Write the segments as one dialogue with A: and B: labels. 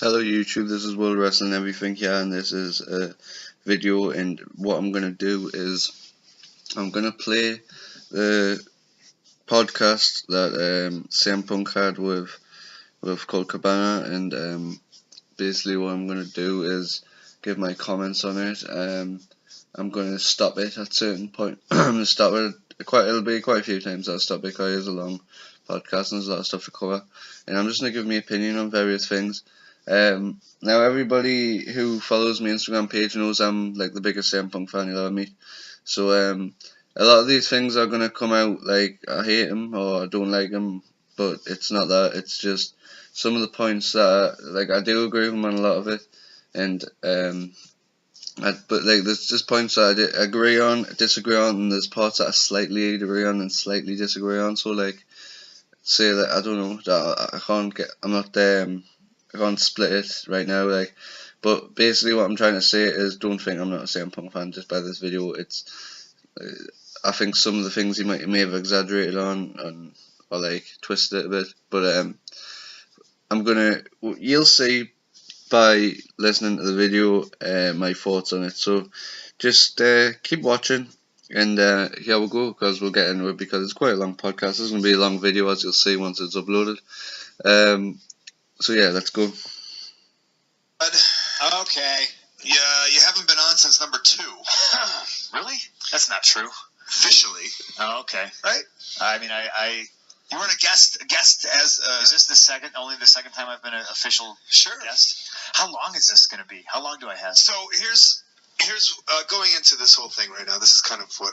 A: Hello YouTube, this is World Wrestling Everything here, and this is a video, and what I'm going to do is I'm going to play the podcast that CM Punk had with Colt Cabana, and basically what I'm going to do is give my comments on it. I'm going to stop it at a certain point. I'm going to stop it it'll be quite a few times I'll stop it because it's a long podcast and there's a lot of stuff to cover, and I'm just going to give my opinion on various things. Now everybody who follows my Instagram page knows I'm like the biggest CM Punk fan you'll ever meet. So a lot of these things are gonna come out like I hate him or I don't like him, but it's not that. It's just some of the points that I do agree with him on a lot of it, and but like there's just points that I agree on, disagree on, and there's parts that I slightly agree on and slightly disagree on. So like say that I don't know that I can't split it right now, but basically what I'm trying to say is don't think I'm not a CM Punk fan just by this video. I think some of the things he may have exaggerated on or like twisted it a bit, but you'll see by listening to the video my thoughts on it. So just keep watching, and here we go, because we'll get into it because it's quite a long podcast. It's going to be a long video, as you'll see once it's uploaded. So yeah, let's go.
B: Okay. Yeah, you haven't been on since number 2.
C: Really? That's not true.
B: Officially.
C: Oh, okay.
B: Right?
C: I mean,
B: You weren't a guest as...
C: is this only the second time I've been an official guest? How long is this going to be? How long do I have?
B: So here's going into this whole thing right now. This is kind of what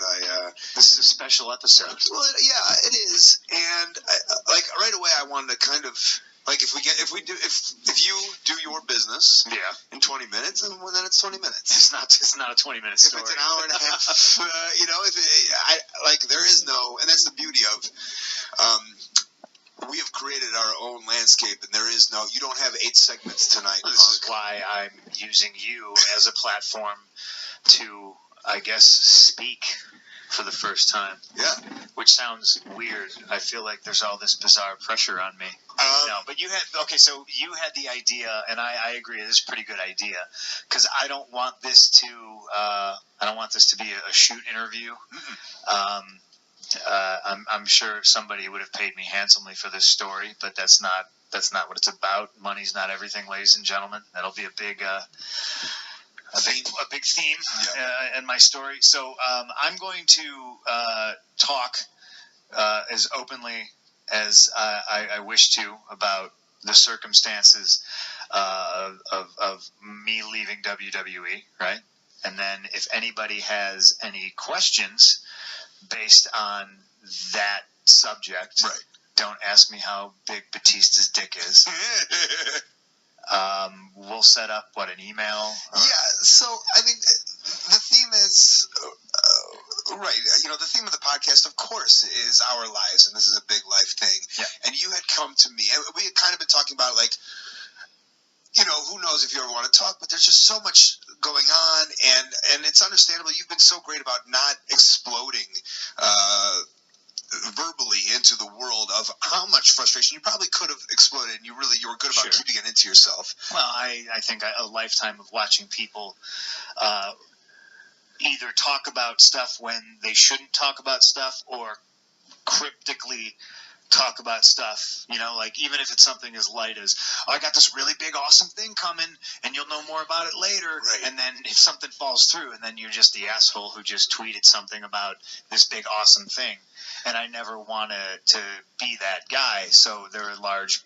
C: This is a special episode.
B: Well, yeah, it is. And right away, I wanted to kind of... if you do your business in 20 minutes, and then it's 20 minutes.
C: It's not a 20-minute story.
B: If it's an hour and a half, there is no, and that's the beauty of, we have created our own landscape, and there is no, you don't have 8 segments tonight.
C: This is why I'm using you as a platform to, I guess, speak for the first time.
B: Yeah.
C: Which sounds weird. I feel like there's all this bizarre pressure on me. No, but so you had the idea, and I agree, it's a pretty good idea, because I don't want this to be a shoot interview. I'm sure somebody would have paid me handsomely for this story, but that's not what it's about. Money's not everything, ladies and gentlemen. That'll be a big theme in my story. So I'm going to talk as openly as I wish to about the circumstances of me leaving WWE, right? And then if anybody has any questions based on that subject,
B: right,
C: don't ask me how big Batista's dick is. We'll set up, an email?
B: So, I mean, the theme is, right, the theme of the podcast, of course, is our lives, and this is a big life thing.
C: Yeah.
B: And you had come to me, and we had kind of been talking about, who knows if you ever want to talk, but there's just so much going on, and it's understandable. You've been so great about not exploding verbally into the world of how much frustration you probably could have exploded, and you were good about keeping it into yourself.
C: Well, I think a lifetime of watching people either talk about stuff when they shouldn't talk about stuff, or cryptically talk about stuff, even if it's something as light as, I got this really big awesome thing coming and you'll know more about it later,
B: right.
C: And then if something falls through, and then you're just the asshole who just tweeted something about this big awesome thing. And I never wanted to be that guy, so there are large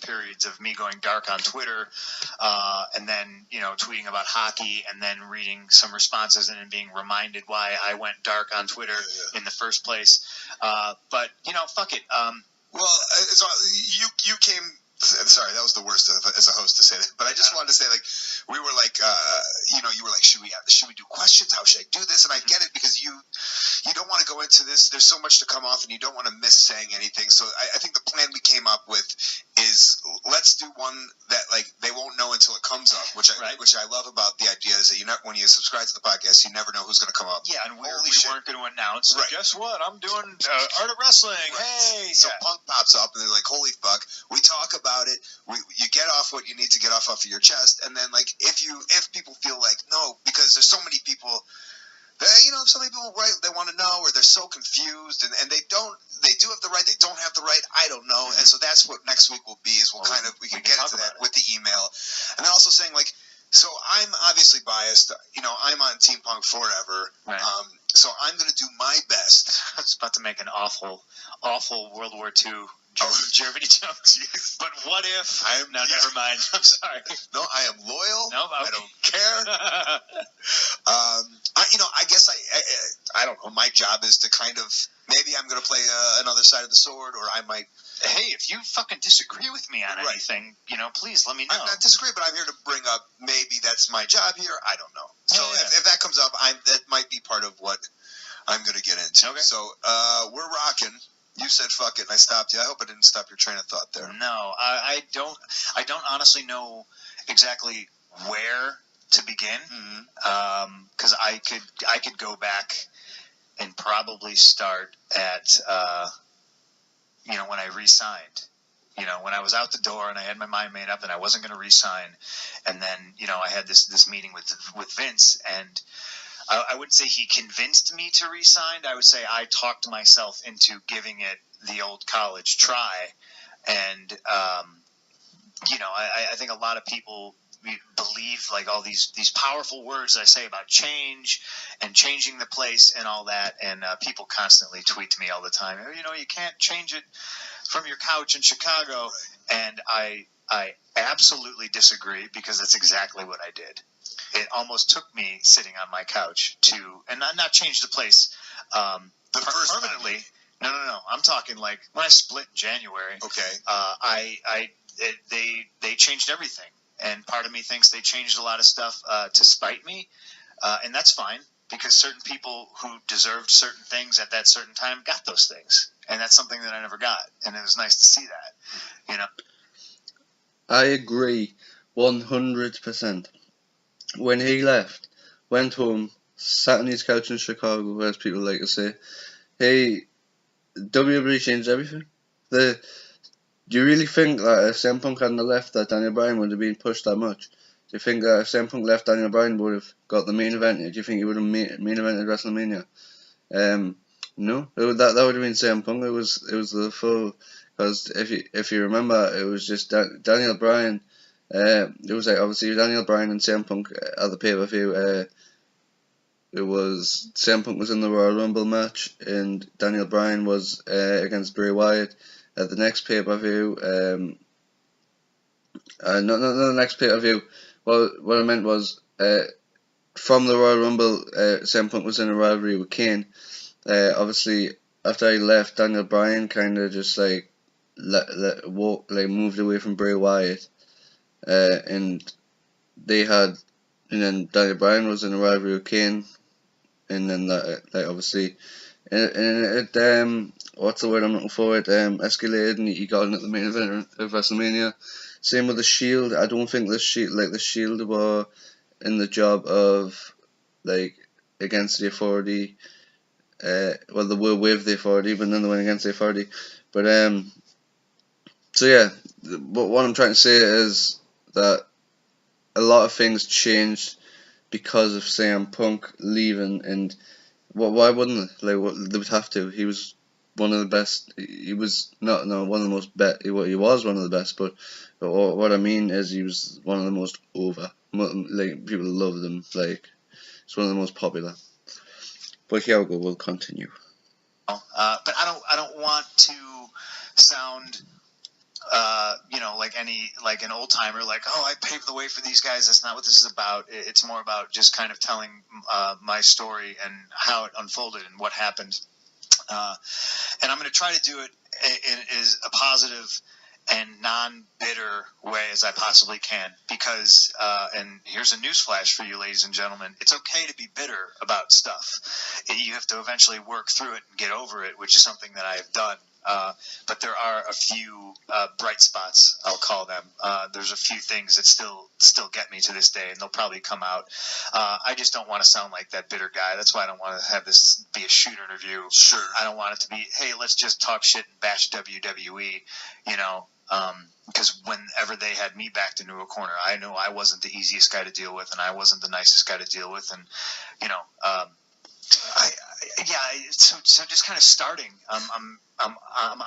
C: periods of me going dark on Twitter, and then tweeting about hockey, and then reading some responses and then being reminded why I went dark on Twitter in the first place. But fuck it.
B: Well, so you came. Sorry, that was the worst as a host to say that. But I just wanted to say, we were you were like, should we do questions? How should I do this? And I get it, because you don't want to go into this. There's so much to come off, and you don't want to miss saying anything. So I think the plan we came up with is, let's do one that they won't know until it comes up, which I love about the idea is that when you subscribe to the podcast, you never know who's going to come up.
C: Yeah, and we weren't going to announce. Right. Guess what? I'm doing Art of Wrestling. Right. Hey,
B: so Punk pops up, and they're like, holy fuck. We talk about it. You get off what you need to get off of your chest. And then, like, if people feel like, no, because there's so many people, so many people, right, they want to know, or they're so confused, and they do have the right, they don't have the right, I don't know. And so that's what next week will be, is we can get into that with the email. And then also saying, like, so I'm obviously biased, I'm on Team Punk forever.
C: Right.
B: So I'm going to do my best.
C: I was about to make an awful World War II Germany jokes. But what if? Never mind. I'm sorry.
B: No, I am loyal.
C: No,
B: I don't care. I guess I don't know. My job is to kind of, maybe I'm going to play another side of the sword, or I might.
C: Hey, if you fucking disagree with me on anything, please let me know.
B: I'm not disagreeing, but I'm here to bring up, maybe that's my job here. I don't know. So if that comes up, that might be part of what I'm going to get into.
C: Okay.
B: So we're rocking. You said fuck it, and I stopped you. I hope I didn't stop your train of thought there.
C: No, I don't honestly know exactly where to begin, because I could go back and probably start at when I re-signed. When I was out the door and I had my mind made up and I wasn't going to re-sign, and then I had this meeting with Vince, and I wouldn't say he convinced me to re-sign. I would say I talked myself into giving it the old college try. And, I think a lot of people believe like all these powerful words I say about change and changing the place and all that. And people constantly tweet to me all the time, you can't change it from your couch in Chicago. And I absolutely disagree, because that's exactly what I did. It almost took me sitting on my couch and not change the place permanently. No. I'm talking like when I split in January.
B: Okay.
C: They changed everything, and part of me thinks they changed a lot of stuff to spite me, and that's fine, because certain people who deserved certain things at that certain time got those things, and that's something that I never got, and it was nice to see that.
A: I agree 100%. When he left, went home, sat on his couch in Chicago, as people like to say, hey, WWE changed everything. Do you really think that if CM Punk hadn't left, that Daniel Bryan would have been pushed that much? Do you think that if CM Punk left, Daniel Bryan would have got the main event? Do you think he would have main evented WrestleMania? No, that would have been CM Punk. It was the full, because if you remember, it was just Daniel Bryan. It was like obviously Daniel Bryan and CM Punk at the pay-per-view. It was CM Punk was in the Royal Rumble match, and Daniel Bryan was against Bray Wyatt at the next pay-per-view. Not the next pay-per-view. What I meant was from the Royal Rumble, CM Punk was in a rivalry with Kane. Obviously, after he left, Daniel Bryan kind of just like moved away from Bray Wyatt. And then Daniel Bryan was in a rivalry with Kane, and then that obviously, and it what's the word I'm looking for? It escalated, and he got in at the main event of WrestleMania. Same with the Shield. I don't think the Shield were in the job of like against the Authority. Well, they were with the Authority, but then they went against the Authority. But so yeah, but what I'm trying to say is that a lot of things changed because of CM Punk leaving, and why wouldn't they? Like, they would have to. He was one of the best. He was one of the most he was one of the best, but what I mean is he was one of the most over. Like, people loved him. Like, he's one of the most popular. But here we go. We'll continue.
C: But I don't want to sound like an old timer, like, oh, I paved the way for these guys. That's not what this is about. It's more about just kind of telling my story and how it unfolded and what happened. And I'm going to try to do it in as a positive and non-bitter way as I possibly can, because, and here's a newsflash for you, ladies and gentlemen, it's okay to be bitter about stuff. You have to eventually work through it and get over it, which is something that I have done. But there are a few bright spots, I'll call them. There's a few things that still get me to this day, and they'll probably come out. I just don't want to sound like that bitter guy. That's why I don't want to have this be a shoot interview.
B: Sure.
C: I don't want it to be, hey, let's just talk shit and bash WWE. Because whenever they had me backed into a corner, I knew I wasn't the easiest guy to deal with, and I wasn't the nicest guy to deal with, and you know, so just kind of starting. I'm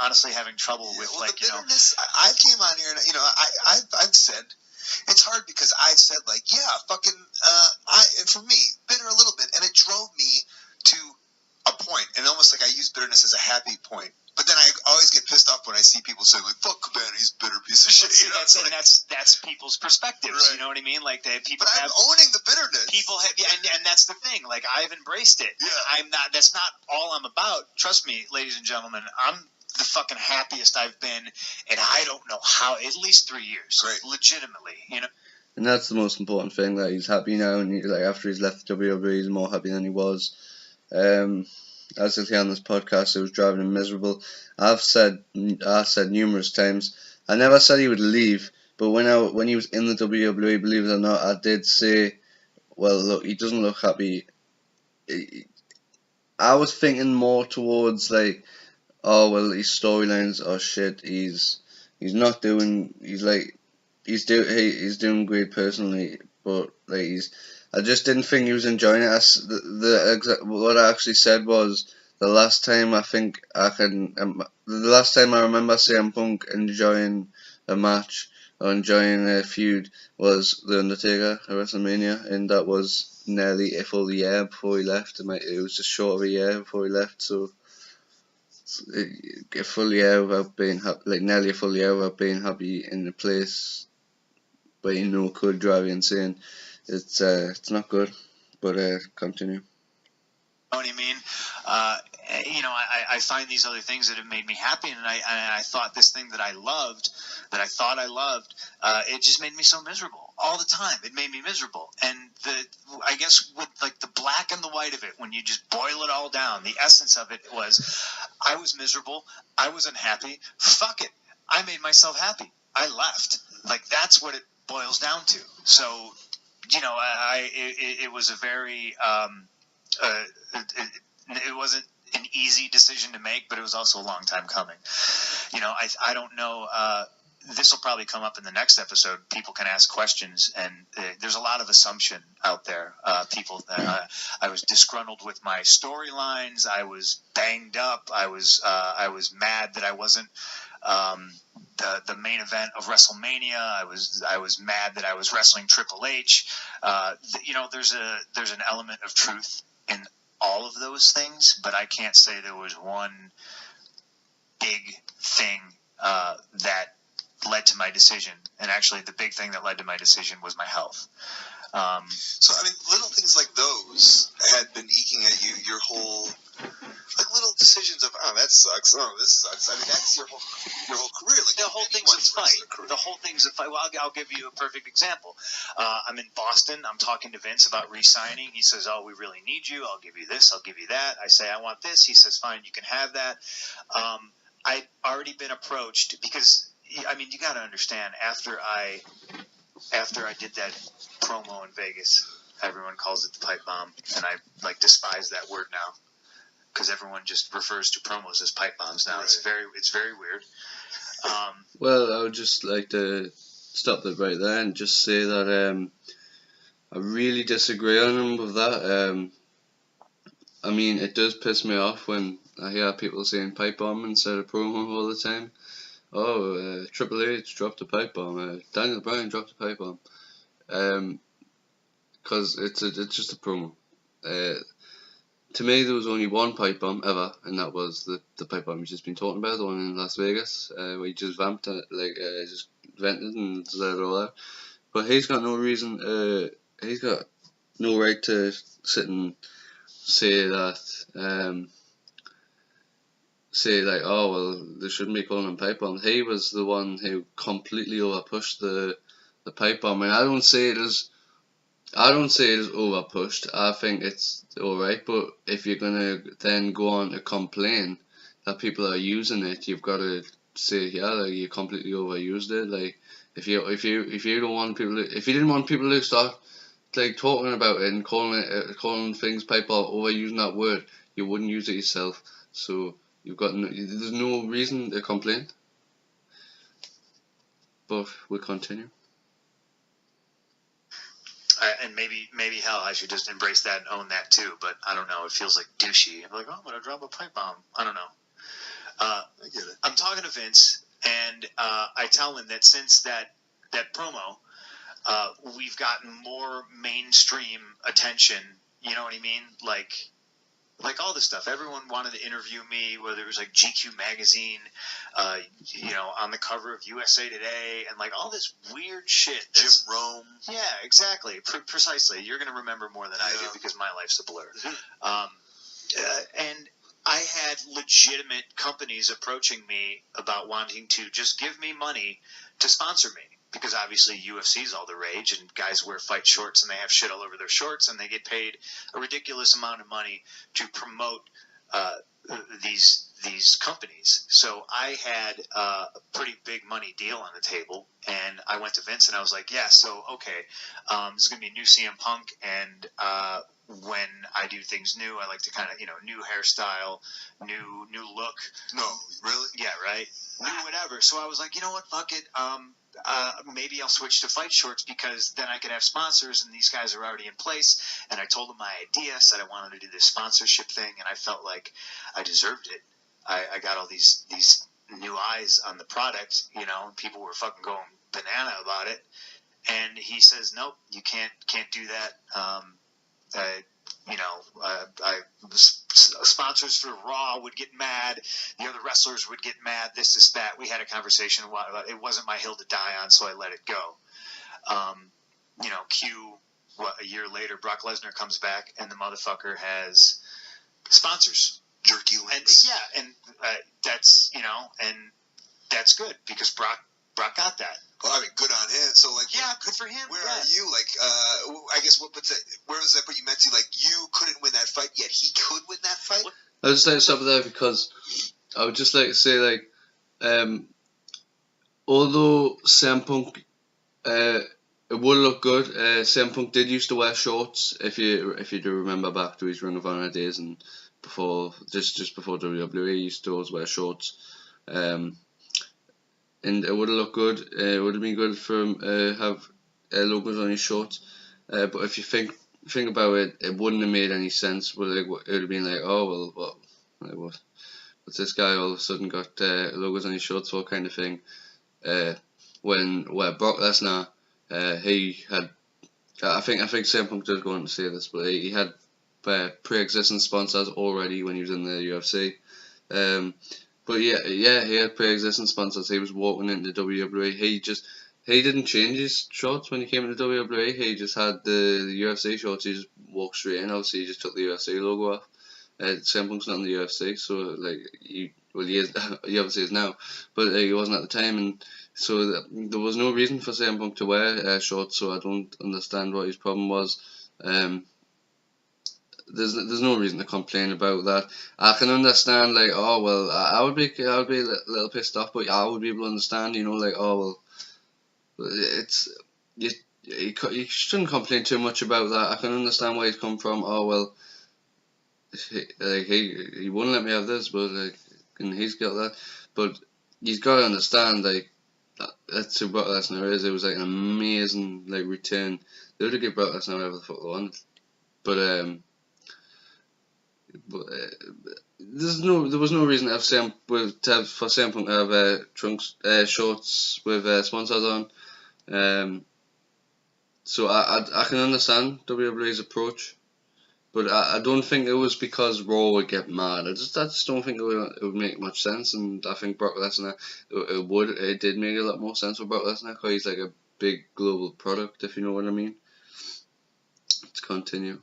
C: honestly having trouble with
B: the bitterness. I came on here and I've said it's hard because I've said fucking for me bitter a little bit, and it drove me to a point, and almost like I use bitterness as a happy point. But then I always get pissed off when I see people say "fuck Cabana, he's a bitter piece of shit."
C: That's people's perspectives. Right. You know what I mean? Like people.
B: But I'm owning the bitterness.
C: People have, and that's the thing. Like I've embraced it.
B: Yeah.
C: I'm not. That's not all I'm about. Trust me, ladies and gentlemen. I'm the fucking happiest I've been, and I don't know how. At least 3 years.
B: Right.
C: Legitimately,
A: And that's the most important thing, that he's happy now, and after he's left WWE, he's more happy than he was. As I say on this podcast, it was driving him miserable. I said numerous times, I never said he would leave, but when he was in the WWE, believe it or not, I did say, well, look, he doesn't look happy. I was thinking more towards like, oh well, his storylines are shit. He's doing great personally, but like I just didn't think he was enjoying it. What I actually said was the last time I remember CM Punk enjoying a match or enjoying a feud was The Undertaker at WrestleMania, and that was nearly a full year before he left. It was just short of a year before he left, so a full year without being nearly a full year without being happy in a place where could drive you insane. It's not good, but continue.
C: You know what I mean? I find these other things that have made me happy, and I thought this thing that I thought I loved, it just made me so miserable all the time. It made me miserable, and I guess with like the black and the white of it, when you just boil it all down, the essence of it was, I was miserable, I was unhappy. Fuck it, I made myself happy. I left. Like that's what it boils down to. So, it was a very it wasn't an easy decision to make, but it was also a long time coming. I don't know. This will probably come up in the next episode. People can ask questions, and there's a lot of assumption out there. I was disgruntled with my storylines. I was banged up. I was mad that I wasn't the main event of WrestleMania. I was mad that I was wrestling Triple H. There's an element of truth in all of those things, but I can't say there was one big thing that led to my decision. And actually, the big thing that led to my decision was my health.
B: So, little things like those had been eking at you your whole, little decisions of, oh, that sucks, oh, this sucks. That's your whole career. Like,
C: the whole thing's a fight. The whole thing's a fight. Well, I'll give you a perfect example. I'm in Boston. I'm talking to Vince about re-signing. He says, oh, we really need you. I'll give you this. I'll give you that. I say, I want this. He says, fine, you can have that. I'd already been approached because, you got to understand, after I did that promo in Vegas, everyone calls it the pipe bomb, and I despise that word now because everyone just refers to promos as pipe bombs now. Right. It's very weird.
A: Well, I would just like to stop that right there and just say that I really disagree on him with that. It does piss me off when I hear people saying pipe bomb instead of promo all the time. Oh, Triple H dropped a pipe bomb. Daniel Bryan dropped a pipe bomb. Because it's just a promo. To me, there was only one pipe bomb ever, and that was the pipe bomb we've just been talking about, the one in Las Vegas, where he just vamped it, just vented and let it all out. But he's got no reason. He's got no right to sit and say that. Oh well, they shouldn't be calling him pipe bombs. He was the one who completely overpushed the pipe bomb, and I don't say it is overpushed. I think it's alright, but if you're gonna then go on to complain that people are using it, you've got to say, you completely overused it. If you don't want people, if you didn't want people to start talking about it and calling things pipe bomb, overusing that word, you wouldn't use it yourself. So there's no reason to complain. but we continue.
C: And maybe hell, I should just embrace that and own that too. But I don't know. It feels like douchey. I'm like, oh, I'm gonna drop a pipe bomb. I don't know.
B: I get it.
C: I'm talking to Vince, and I tell him that since that promo, we've gotten more mainstream attention. You know what I mean? Like all this stuff. Everyone wanted to interview me, whether it was like GQ magazine, on the cover of USA Today, and like all this weird shit.
B: Jim Rome.
C: Yeah, exactly. Precisely. You're going to remember more than I do because my life's a blur. And I had legitimate companies approaching me about wanting to just give me money to sponsor me. Because obviously UFC's all the rage, and guys wear fight shorts and they have shit all over their shorts, and they get paid a ridiculous amount of money to promote these companies. So I had a pretty big money deal on the table, and I went to Vince and I was like, yeah, so okay, this is gonna be a new CM Punk, and when I do things new, I like to kind of new hairstyle, new look.
B: No, really?
C: Yeah, right. New whatever. So I was like, you know what, fuck it. Maybe I'll switch to fight shorts because then I could have sponsors, and these guys are already in place. And I told them my idea, said I wanted to do this sponsorship thing, and I felt like I deserved it. I got all these new eyes on the product, and people were fucking going banana about it. And he says, nope, you can't do that. Sponsors for Raw would get mad. The other wrestlers would get mad. This, that. We had a conversation about it. Wasn't my hill to die on, so I let it go. A year later, Brock Lesnar comes back, and the motherfucker has sponsors.
B: Jerky links.
C: And that's and that's good because Brock got that.
B: Well, I mean, good on him. So,
C: good for him.
B: Where are you? I guess where does that put you mentally? Like, you couldn't win that fight, yet he could win that fight?
A: I would just like to stop there because I would just like to say, although CM Punk, it would look good. CM Punk did used to wear shorts. If you do remember back to his Ring of Honor days and before, just before WWE, he used to always wear shorts. And it would have looked good. It would have been good for him have logos on his shorts. But if you think about it, it wouldn't have made any sense. It would have been like, oh well, what's this guy all of a sudden got logos on his shorts for, kind of thing. Where Brock Lesnar, he had, I think CM Punk does go on to say this, but he had pre-existing sponsors already when he was in the UFC. But yeah, he had pre-existing sponsors. He was walking into WWE. He didn't change his shorts when he came into WWE. He just had the UFC shorts. He just walked straight in. Obviously, he just took the UFC logo off. CM Punk's not in the UFC, so he obviously is now, but he wasn't at the time, and so there was no reason for CM Punk to wear shorts. So I don't understand what his problem was. There's no reason to complain about that. I can understand I would be a little pissed off, but I would be able to understand, it's you shouldn't complain too much about that. I can understand where he's come from. He wouldn't let me have this, but and he's got that. But he's got to understand that's who Brock Lesnar is. It was an amazing return. They would have given Brock Lesnar whatever the fuck they wanted, but there was no reason to have for CM Punk to have shorts with sponsors on. So I can understand WWE's approach, but I don't think it was because Raw would get mad. I just don't think it would make much sense, and I think Brock Lesnar it did make a lot more sense for Brock Lesnar because he's a big global product, if you know what I mean. Let's continue.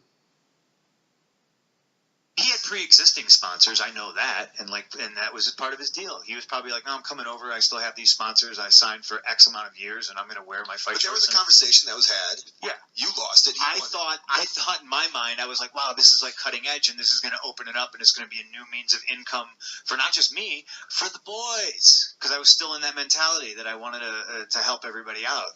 C: He had pre-existing sponsors, I know that, and that was part of his deal. He was probably like, "No, I'm coming over. I still have these sponsors. I signed for X amount of years, and I'm going to wear my fight shorts."
B: But there was a conversation that was had.
C: Yeah,
B: you lost it.
C: I thought in my mind, I was like, "Wow, this is cutting edge, and this is going to open it up, and it's going to be a new means of income for not just me, for the boys." Because I was still in that mentality that I wanted to help everybody out,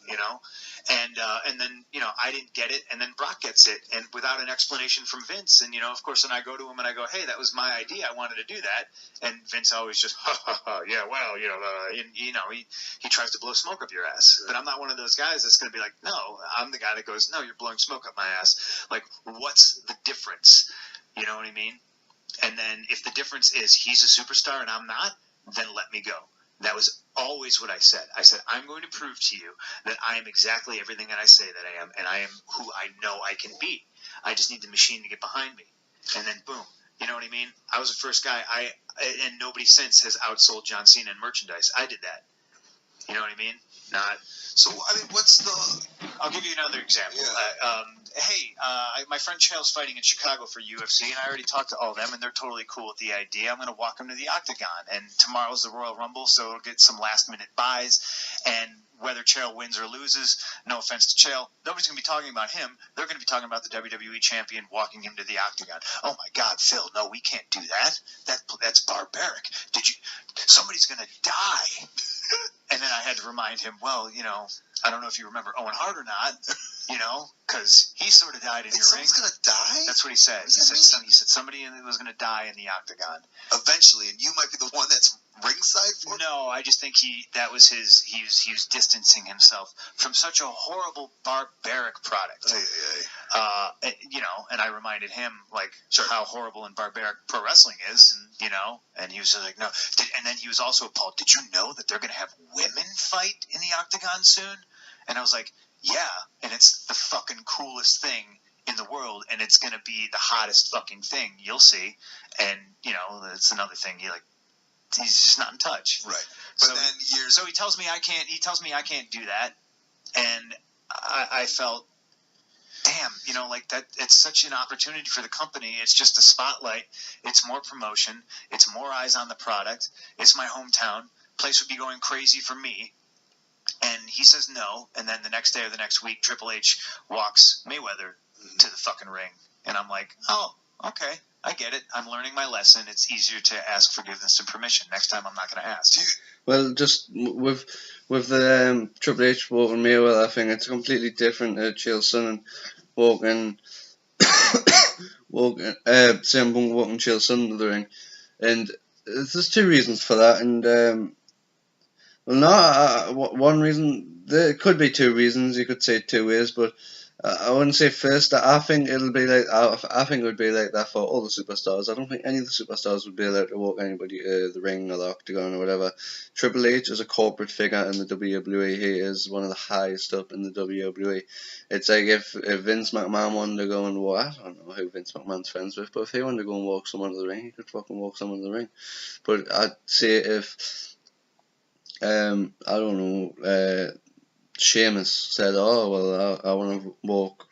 C: And then I didn't get it, and then Brock gets it, and without an explanation from Vince, and of course, then I go to him and I go, hey, that was my idea. I wanted to do that. And Vince always just, ha, ha, ha, yeah, well, he tries to blow smoke up your ass. But I'm not one of those guys that's going to be like, no, I'm the guy that goes, no, you're blowing smoke up my ass. Like, what's the difference? You know what I mean? And then if the difference is he's a superstar and I'm not, then let me go. That was always what I said. I said, I'm going to prove to you that I am exactly everything that I say that I am, and I am who I know I can be. I just need the machine to get behind me. And then, boom. You know what I mean? I was the first guy, and nobody since has outsold John Cena in merchandise. I did that. You know what I mean? Not.
B: So, I mean, what's the...
C: I'll give you another example.
B: Yeah.
C: My friend Chael's fighting in Chicago for UFC, and I already talked to all of them, and they're totally cool with the idea. I'm going to walk them to the Octagon, and tomorrow's the Royal Rumble, so it'll get some last-minute buys, and whether Chael wins or loses, no offense to Chael, nobody's going to be talking about him. They're going to be talking about the WWE champion walking him to the Octagon. Oh, my God, Phil, no, we can't do that. That's barbaric. Somebody's going to die. And then I had to remind him, well, I don't know if you remember Owen Hart or not, because he sort of died in your ring.
B: Someone's going to die?
C: That's what he said. He said somebody was going to die in the Octagon.
B: Eventually, and you might be the one that's ringside for it?
C: No, I just think he was distancing himself from such a horrible, barbaric product. And I reminded him, how horrible and barbaric pro wrestling is, and he was just like, no. And then he was also appalled, did you know that they're going to have women fight in the Octagon soon? And I was like, yeah, and it's the fucking coolest thing in the world, and it's going to be the hottest fucking thing. You'll see. And, that's another thing. He's just not in touch.
B: Right. But
C: so he tells me I can't do that. And I felt, damn, that it's such an opportunity for the company. It's just a spotlight. It's more promotion. It's more eyes on the product. It's my hometown. Place would be going crazy for me. And he says no. And then the next day or the next week, Triple H walks Mayweather to the fucking ring. And I'm like, oh, okay. I get it. I'm learning my lesson. It's easier to ask forgiveness and permission. Next time, I'm not going to ask.
A: Well, just with the Triple H walking Mayweather, I think it's completely different. Chael Sonnen walking CM Punk walking Chael Sonnen to the ring, and there's two reasons for that. And one reason. There could be two reasons. You could say it two ways, but I wouldn't say first. I think it'll be like I think it would be like that for all the superstars. I don't think any of the superstars would be allowed to walk anybody the ring or the Octagon or whatever. Triple H is a corporate figure in the WWE. He is one of the highest up in the WWE. It's like if Vince McMahon wanted to go and walk, I don't know who Vince McMahon's friends with, but if he wanted to go and walk someone to the ring, he could fucking walk someone to the ring. But I'd say if I don't know. Sheamus said, oh, well, I want to walk,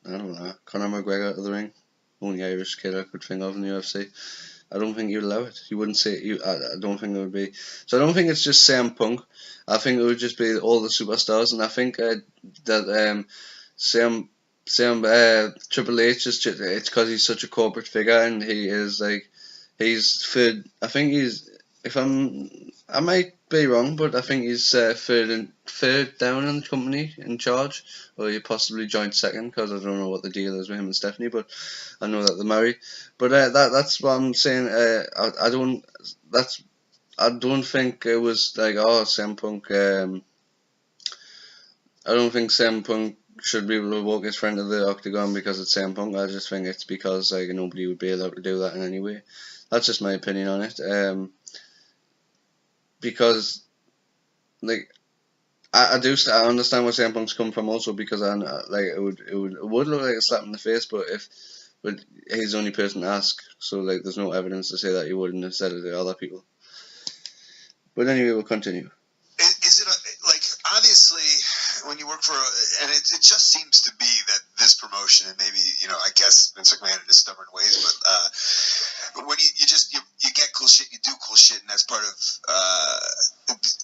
A: I don't know, Conor McGregor to the ring. Only Irish kid I could think of in the UFC. I don't think you'd allow it. You wouldn't say it. I don't think it would be. So I don't think it's just CM Punk. I think it would just be all the superstars. And I think that Triple H is just, it's because he's such a corporate figure and he is like, he's third, I think he's, I might be wrong, but I think he's third down in the company in charge, or he possibly joint second, because I don't know what the deal is with him and Stephanie, but I know that they're married. But that's what I'm saying. I don't think it was like, oh, CM Punk. I don't think CM Punk should be able to walk his friend to the Octagon because it's CM Punk. I just think it's because like nobody would be allowed to do that in any way. That's just my opinion on it. Because like I understand where CM Punk's come from also, because it would look like a slap in the face, but he's the only person to ask, so like there's no evidence to say that he wouldn't have said it to other people. But anyway, we'll continue.
B: Is it obviously when you work for and it just seems to be that this promotion, and maybe I guess Vince McMahon in his stubborn ways, but when you get cool shit, you do cool shit, and that's part of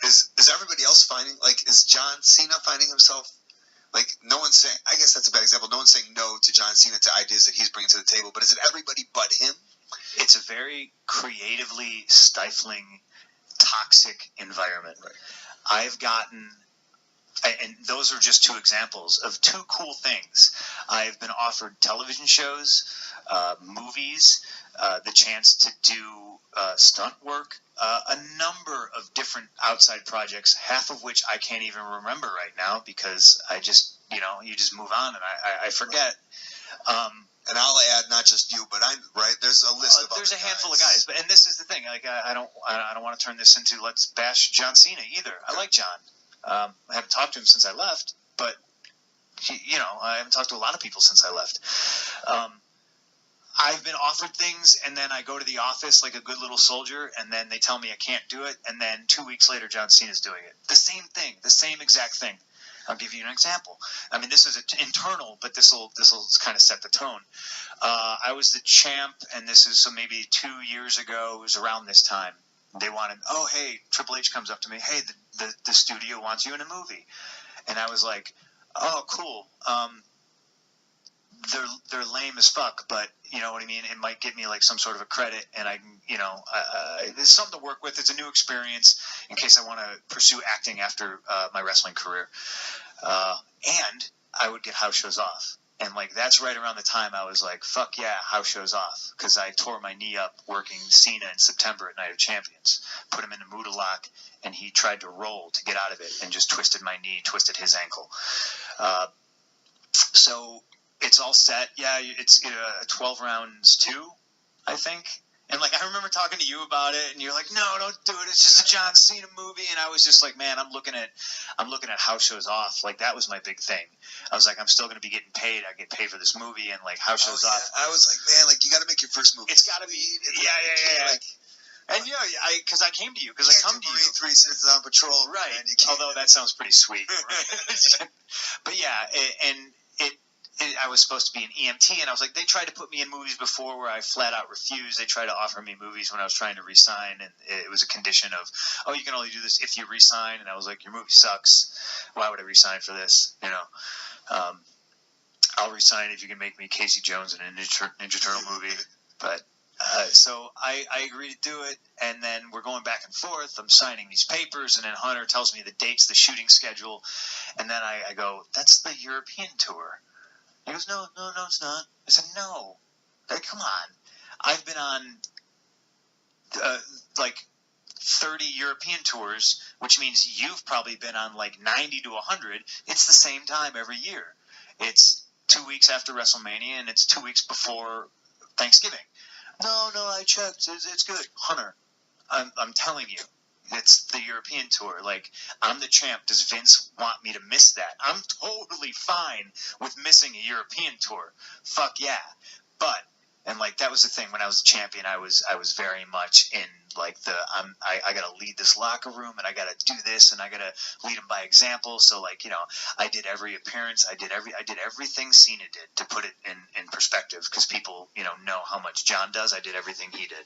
B: is everybody else finding, like, is John Cena finding himself, like, no one's saying, I guess that's a bad example, no one's saying no to John Cena, to ideas that he's bringing to the table, but is it everybody but him?
C: It's a very creatively stifling, toxic environment.
B: Right.
C: I've gotten, and those are just two examples of two cool things. I've been offered television shows, movies, the chance to do stunt work, a number of different outside projects, half of which I can't even remember right now because I just, you just move on and I forget.
B: And I'll add, not just you, but I'm right. There's a list of
C: there's a
B: other
C: handful
B: guys.
C: of guys, and this is the thing. Like I don't want to turn this into let's bash John Cena either. I like John. I haven't talked to him since I left, but I haven't talked to a lot of people since I left. I've been offered things, and then I go to the office like a good little soldier, and then they tell me I can't do it, and then 2 weeks later, John Cena's doing it. The same thing, the same exact thing. I'll give you an example. I mean, this is internal, but this will kind of set the tone. I was the champ, and this is maybe 2 years ago. It was around this time. They wanted, oh, hey, Triple H comes up to me, hey, the studio wants you in a movie. And I was like, oh, cool. They're lame as fuck, but you know what I mean? It might get me like some sort of a credit, and I can, there's something to work with. It's a new experience in case I want to pursue acting after my wrestling career. And I would get house shows off. And like that's right around the time I was like, fuck yeah, house shows off. Because I tore my knee up working Cena in September at Night of Champions. Put him in a Muda lock, and he tried to roll to get out of it and just twisted my knee, twisted his ankle. So it's all set. Yeah, it's 12 rounds too, I think. And like I remember talking to you about it, and you're like, "No, don't do it. It's just a John Cena movie." And I was just like, "Man, I'm looking at house shows off. Like that was my big thing. I was like, I'm still going to be getting paid. I get paid for this movie, and like house shows off.
B: I was like, man, like you got to make your first movie.
C: It's got to be, yeah.
B: Like,
C: and because I came to you, because I come to you.
B: 3 cents on patrol,
C: right?
B: Man,
C: Although that sounds pretty sweet. Right? But yeah, I was supposed to be an EMT, and I was like, they tried to put me in movies before where I flat out refused. They tried to offer me movies when I was trying to resign, and it was a condition of, oh, you can only do this if you resign. And I was like, your movie sucks. Why would I resign for this? I'll resign if you can make me Casey Jones in a Ninja Turtle movie. But so I agreed to do it, and then we're going back and forth. I'm signing these papers, and then Hunter tells me the dates, the shooting schedule, and then I go, that's the European tour. He goes, no, it's not. I said, no. Like, come on. I've been on, like, 30 European tours, which means you've probably been on, like, 90 to 100. It's the same time every year. It's 2 weeks after WrestleMania, and it's 2 weeks before Thanksgiving. No, I checked. It's good. Hunter, I'm telling you. It's the European tour. Like, I'm the champ. Does Vince want me to miss that? I'm totally fine with missing a European tour. Fuck yeah. But, and like, that was the thing. When I was a champion, I was very much in, like, I got to lead this locker room, and I got to do this, and I got to lead them by example. So, like, I did every appearance. I did everything Cena did to put it in perspective, because people, know how much John does. I did everything he did.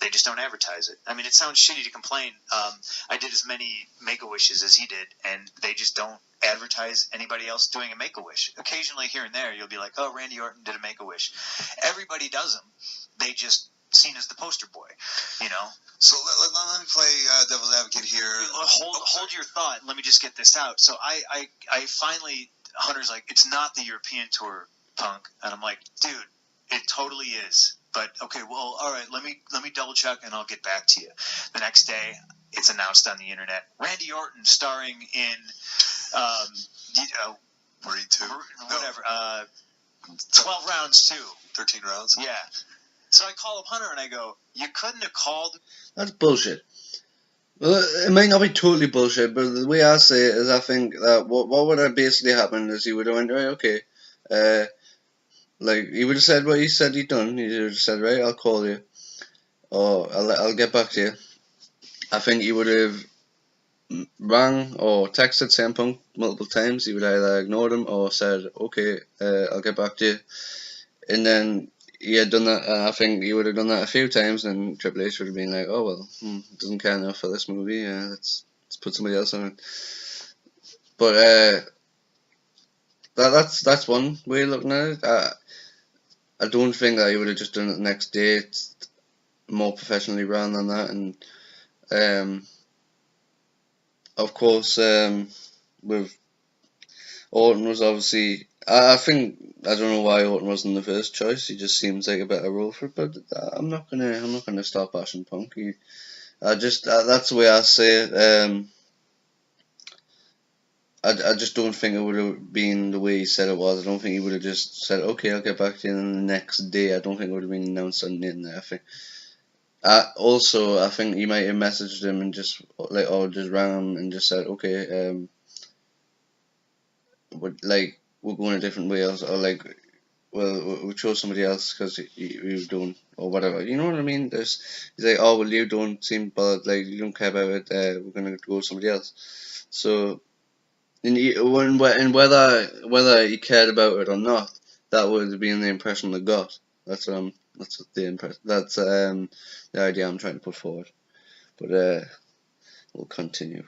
C: They just don't advertise it. I mean, it sounds shitty to complain. I did as many Make-A-Wishes as he did, and they just don't advertise anybody else doing a Make-A-Wish. Occasionally here and there, you'll be like, oh, Randy Orton did a Make-A-Wish. Everybody does them. They just seen as the poster boy,
B: So let me play devil's advocate here.
C: Hold your thought. Let me just get this out. So I finally, Hunter's like, it's not the European tour, Punk, and I'm like, dude, it totally is. But okay, well, all right. Let me double check, and I'll get back to you. The next day, it's announced on the internet: Randy Orton starring in,
B: Marine 2,
C: whatever, 12 rounds 2,
B: 13 rounds.
C: Yeah. So I call up Hunter and I go, you couldn't have called.
A: That's bullshit. Well, it might not be totally bullshit, but the way I say it is, I think that what would have basically happened is he would have went, right, okay, like he would have said what he said he'd done. He would have said, right, I'll call you, or I'll get back to you. I think he would have rang or texted CM Punk multiple times. He would either ignored him or said, okay, I'll get back to you, and then he had done that. I think he would have done that a few times, and Triple H would have been like, oh well, doesn't care enough for this movie, let's put somebody else on it. But that's one way of looking at it. I don't think that he would have just done it the next day. It's more professionally run than that, and of course, with Orton was obviously. I think I don't know why Orton wasn't the first choice. He just seems like a better role for it. But I'm not gonna stop bashing Punk. That's the way I say it. I just don't think it would have been the way he said it was. I don't think he would have just said, "Okay, I'll get back to you the next day." I don't think it would have been announced on the internet. I think he might have messaged him and just just rang him and just said, "Okay, we're going a different way," or like, well, we chose somebody else because you don't, or whatever. You know what I mean? He's like, "Oh, well, you don't seem bothered. Like, you don't care about it. We're gonna go with somebody else." So. And whether he cared about it or not, that would have been the impression they got. That's what the impression. That's the idea I'm trying to put forward. But we'll continue.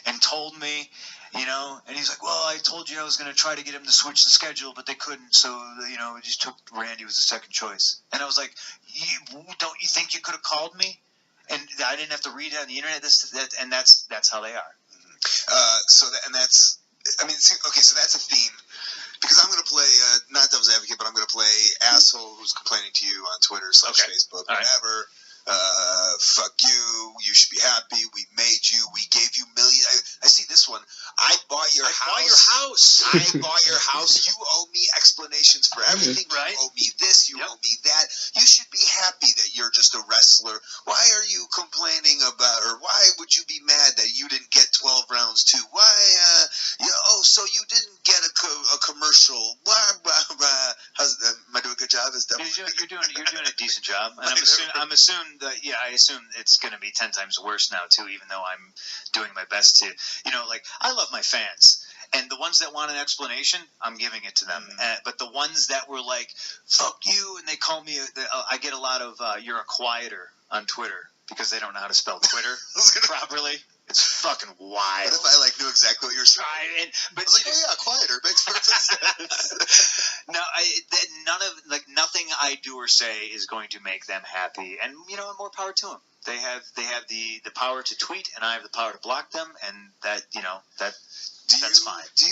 C: And told me, and he's like, well, I told you I was going to try to get him to switch the schedule, but they couldn't, so, we just took Randy was the second choice. And I was like, don't you think you could have called me? And I didn't have to read it on the internet, and that's how they are.
B: So that's a theme. Because I'm going to play, not devil's advocate, but I'm going to play asshole who's complaining to you on Twitter / Facebook, whatever. Fuck you. You should be happy. We made you. We gave you millions. I see this one. I bought your house. I bought your house. You owe me explanations for everything.
C: Right.
B: You owe me this. You owe me that. You should be happy that you're just a wrestler. Why are you complaining about, or why would you be mad that you didn't get 12 rounds too? Why, so you didn't get a commercial. Blah, blah, blah. Am I doing a good job?
C: You're doing a decent job. And I'm assuming I assume it's going to be 10 times worse now too, even though I'm doing my best to, I love my fans. And the ones that want an explanation, I'm giving it to them. But the ones that were like, fuck you, and they call me, I get a lot of, you're a quieter on Twitter because they don't know how to spell Twitter properly. It's fucking wild.
B: What if I knew exactly what you were saying?
C: But
B: I was like, oh yeah, quieter makes perfect sense.
C: No, nothing I do or say is going to make them happy, and more power to them. They have the power to tweet, and I have the power to block them, and that's fine.
B: Do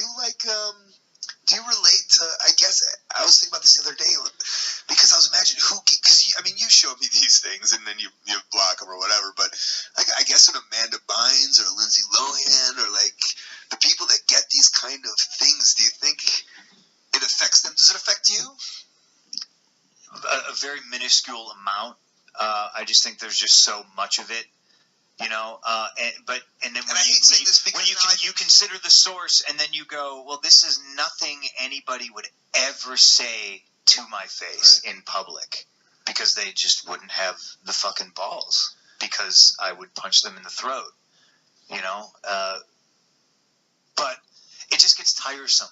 B: you relate to? I guess I was thinking about this the other day because I was imagining you showed me these things and then you block them or whatever. But I guess an Amanda Bynes or Lindsay Lohan or the people that get these kind of things, do you think it affects them? Does it affect you?
C: A very minuscule amount. I just think there's just so much of it. And then when you consider the source, and then you go, well, this is nothing anybody would ever say to my face in public, because they just wouldn't have the fucking balls, because I would punch them in the throat, but it just gets tiresome.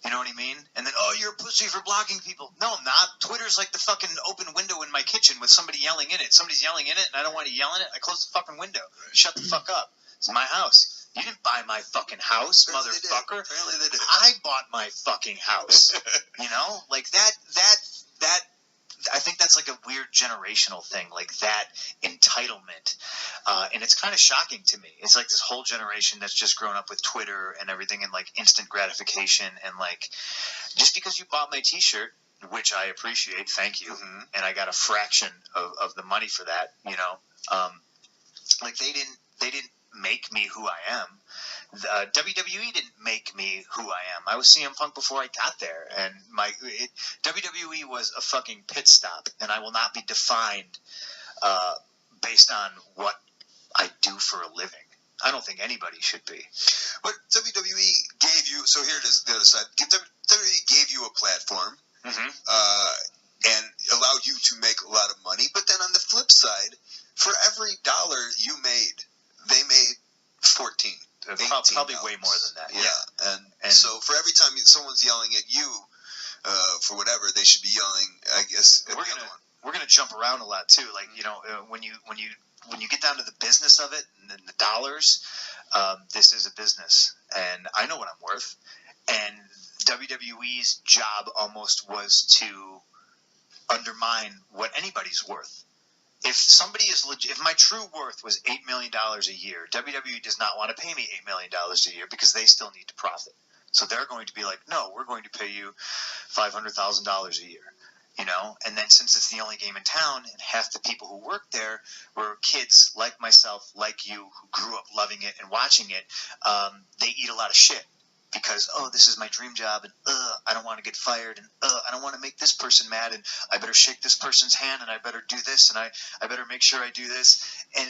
C: You know what I mean? And then, oh, you're a pussy for blocking people. No, I'm not. Twitter's like the fucking open window in my kitchen with somebody yelling in it. Somebody's yelling in it, and I don't want to yell in it. I close the fucking window. Shut the fuck up. It's my house. You didn't buy my fucking house, motherfucker.
B: Apparently they did.
C: I bought my fucking house. That. I think that's like a weird generational thing, like that entitlement. And it's kind of shocking to me. It's like this whole generation that's just grown up with Twitter and everything and instant gratification. And just because you bought my t-shirt, which I appreciate, thank you. Mm-hmm. And I got a fraction of the money for that, they didn't make me who I am. WWE didn't make me who I am. I was CM Punk before I got there, and WWE was a fucking pit stop, and I will not be defined based on what I do for a living. I don't think anybody should be.
B: But WWE gave you, so here it is, the other side. WWE gave you a platform, and allowed you to make a lot of money, but then on the flip side, for every dollar you made, they made 14.
C: Probably way more than that.
B: Yeah. And so for every time someone's yelling at you for whatever, they should be yelling, I guess, at
C: we're gonna jump around a lot too. When you get down to the business of it and the dollars, this is a business, and I know what I'm worth. And WWE's job almost was to undermine what anybody's worth. If somebody is legit, if my true worth was $8 million a year, WWE does not want to pay me $8 million a year because they still need to profit. So they're going to be like, no, we're going to pay you $500,000 a year. You know, and then since it's the only game in town, and half the people who work there were kids like myself, like you, who grew up loving it and watching it, they eat a lot of shit because, oh, this is my dream job, and I don't want to get fired, and I don't want to make this person mad, and I better shake this person's hand, and I better do this, and I better make sure I do this. And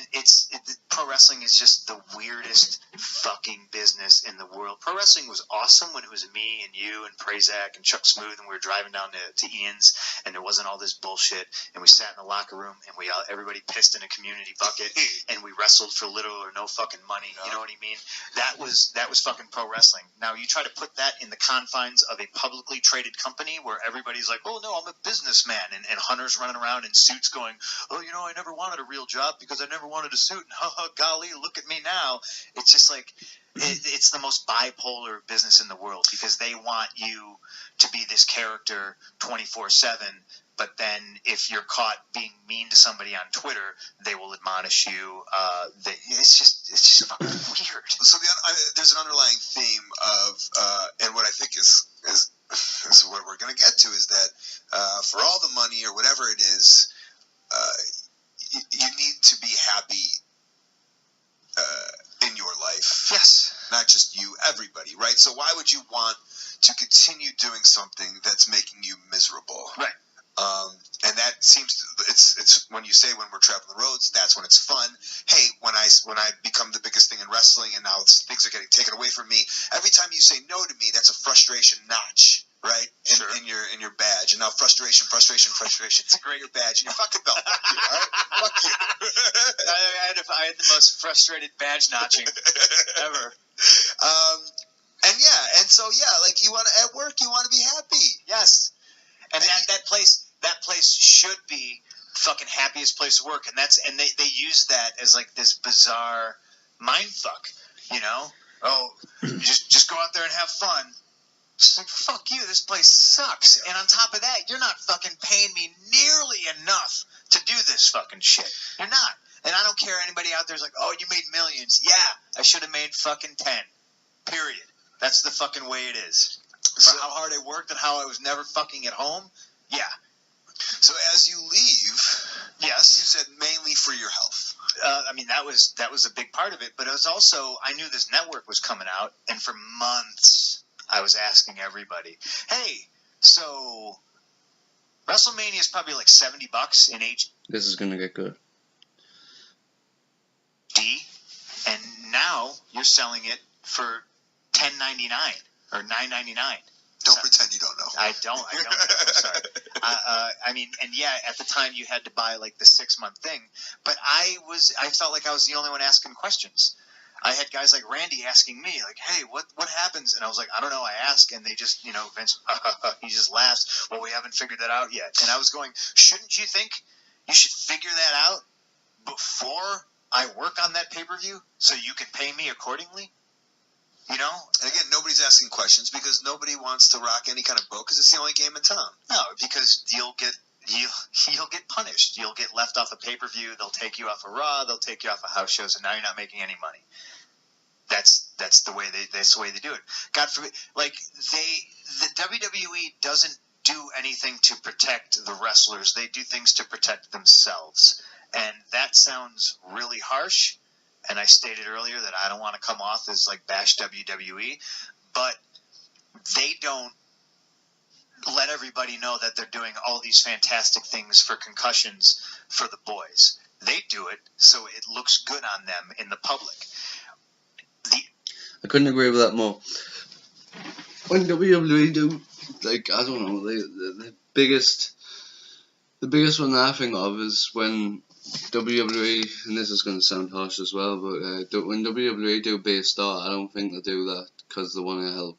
C: pro wrestling is just the weirdest fucking business in the world. Pro wrestling was awesome when it was me and you and Prazak and Chuck Smooth, and we were driving down to Ian's, and there wasn't all this bullshit, and we sat in the locker room, and everybody pissed in a community bucket, and we wrestled for little or no fucking money. You know what I mean? That was fucking pro wrestling. Now you try to put that in the confines of a publicly traded company where everybody's like, oh no, I'm a businessman, and Hunter's running around in suits going, oh, you know, I never wanted a real job because I never wanted a suit, and golly, look at me now. It's just like, it's the most bipolar business in the world because they want you to be this character 24/7, but then if you're caught being mean to somebody on Twitter, they will admonish you. It's just fucking weird.
B: So there's an underlying theme of, and what I think is what we're going to get to is that for all the money or whatever it is, you need to be happy in your life.
C: Yes.
B: Not just you, everybody, right? So why would you want to continue doing something that's making you miserable?
C: Right.
B: And that seems to, it's when you say when we're traveling the roads, that's when it's fun. Hey, when I become the biggest thing in wrestling and now things are getting taken away from me, every time you say no to me, that's a frustration notch, right? In your badge. And now frustration. It's a great badge and your fucking belt. Fuck you, all right? Fuck you.
C: I had the most frustrated badge notching ever.
B: And so like you want to at work, you want to be happy.
C: Yes. And that place should be fucking happiest place to work, and they use that as like this bizarre mind fuck, you know? Oh, just go out there and have fun. Just like, fuck you, this place sucks. And on top of that, you're not fucking paying me nearly enough to do this fucking shit. You're not. And I don't care anybody out there's like, oh, you made millions. Yeah, I should have made fucking 10. Period. That's the fucking way it is. For how hard I worked and how I was never fucking at home, yeah.
B: So as you leave,
C: yes,
B: you said mainly for your health.
C: I mean, that was a big part of it, but it was also, I knew this network was coming out, and for months I was asking everybody, hey, so WrestleMania is probably like $70 in HD.
A: This is gonna get good.
C: And now you're selling it for $10.99 or $9.99.
B: Don't pretend you don't know.
C: I don't know. Sorry. I mean, and yeah, at the time you had to buy like the 6-month thing, but I felt like I was the only one asking questions. I had guys like Randy asking me, like, hey, what happens? And I was like, I don't know. I ask, and they just, Vince, he just laughs. Well, we haven't figured that out yet. And I was going, shouldn't you think you should figure that out before I work on that pay-per-view so you can pay me accordingly? You know?
B: And again, nobody's asking questions because nobody wants to rock any kind of boat because it's the only game in town.
C: No, because you'll get punished. You'll get left off a pay-per-view. They'll take you off of Raw. They'll take you off of house shows, and now you're not making any money. That's the way they do it. God forbid, like the WWE doesn't do anything to protect the wrestlers. They do things to protect themselves, and that sounds really harsh. And I stated earlier that I don't want to come off as like bash WWE, but they don't let everybody know that they're doing all these fantastic things for concussions for the boys. They do it so it looks good on them in the public.
A: I couldn't agree with that more. When WWE do, like, I don't know, the biggest one I think of is when WWE, and this is going to sound harsh as well, but when WWE do be a star, I don't think they do that because they want to help.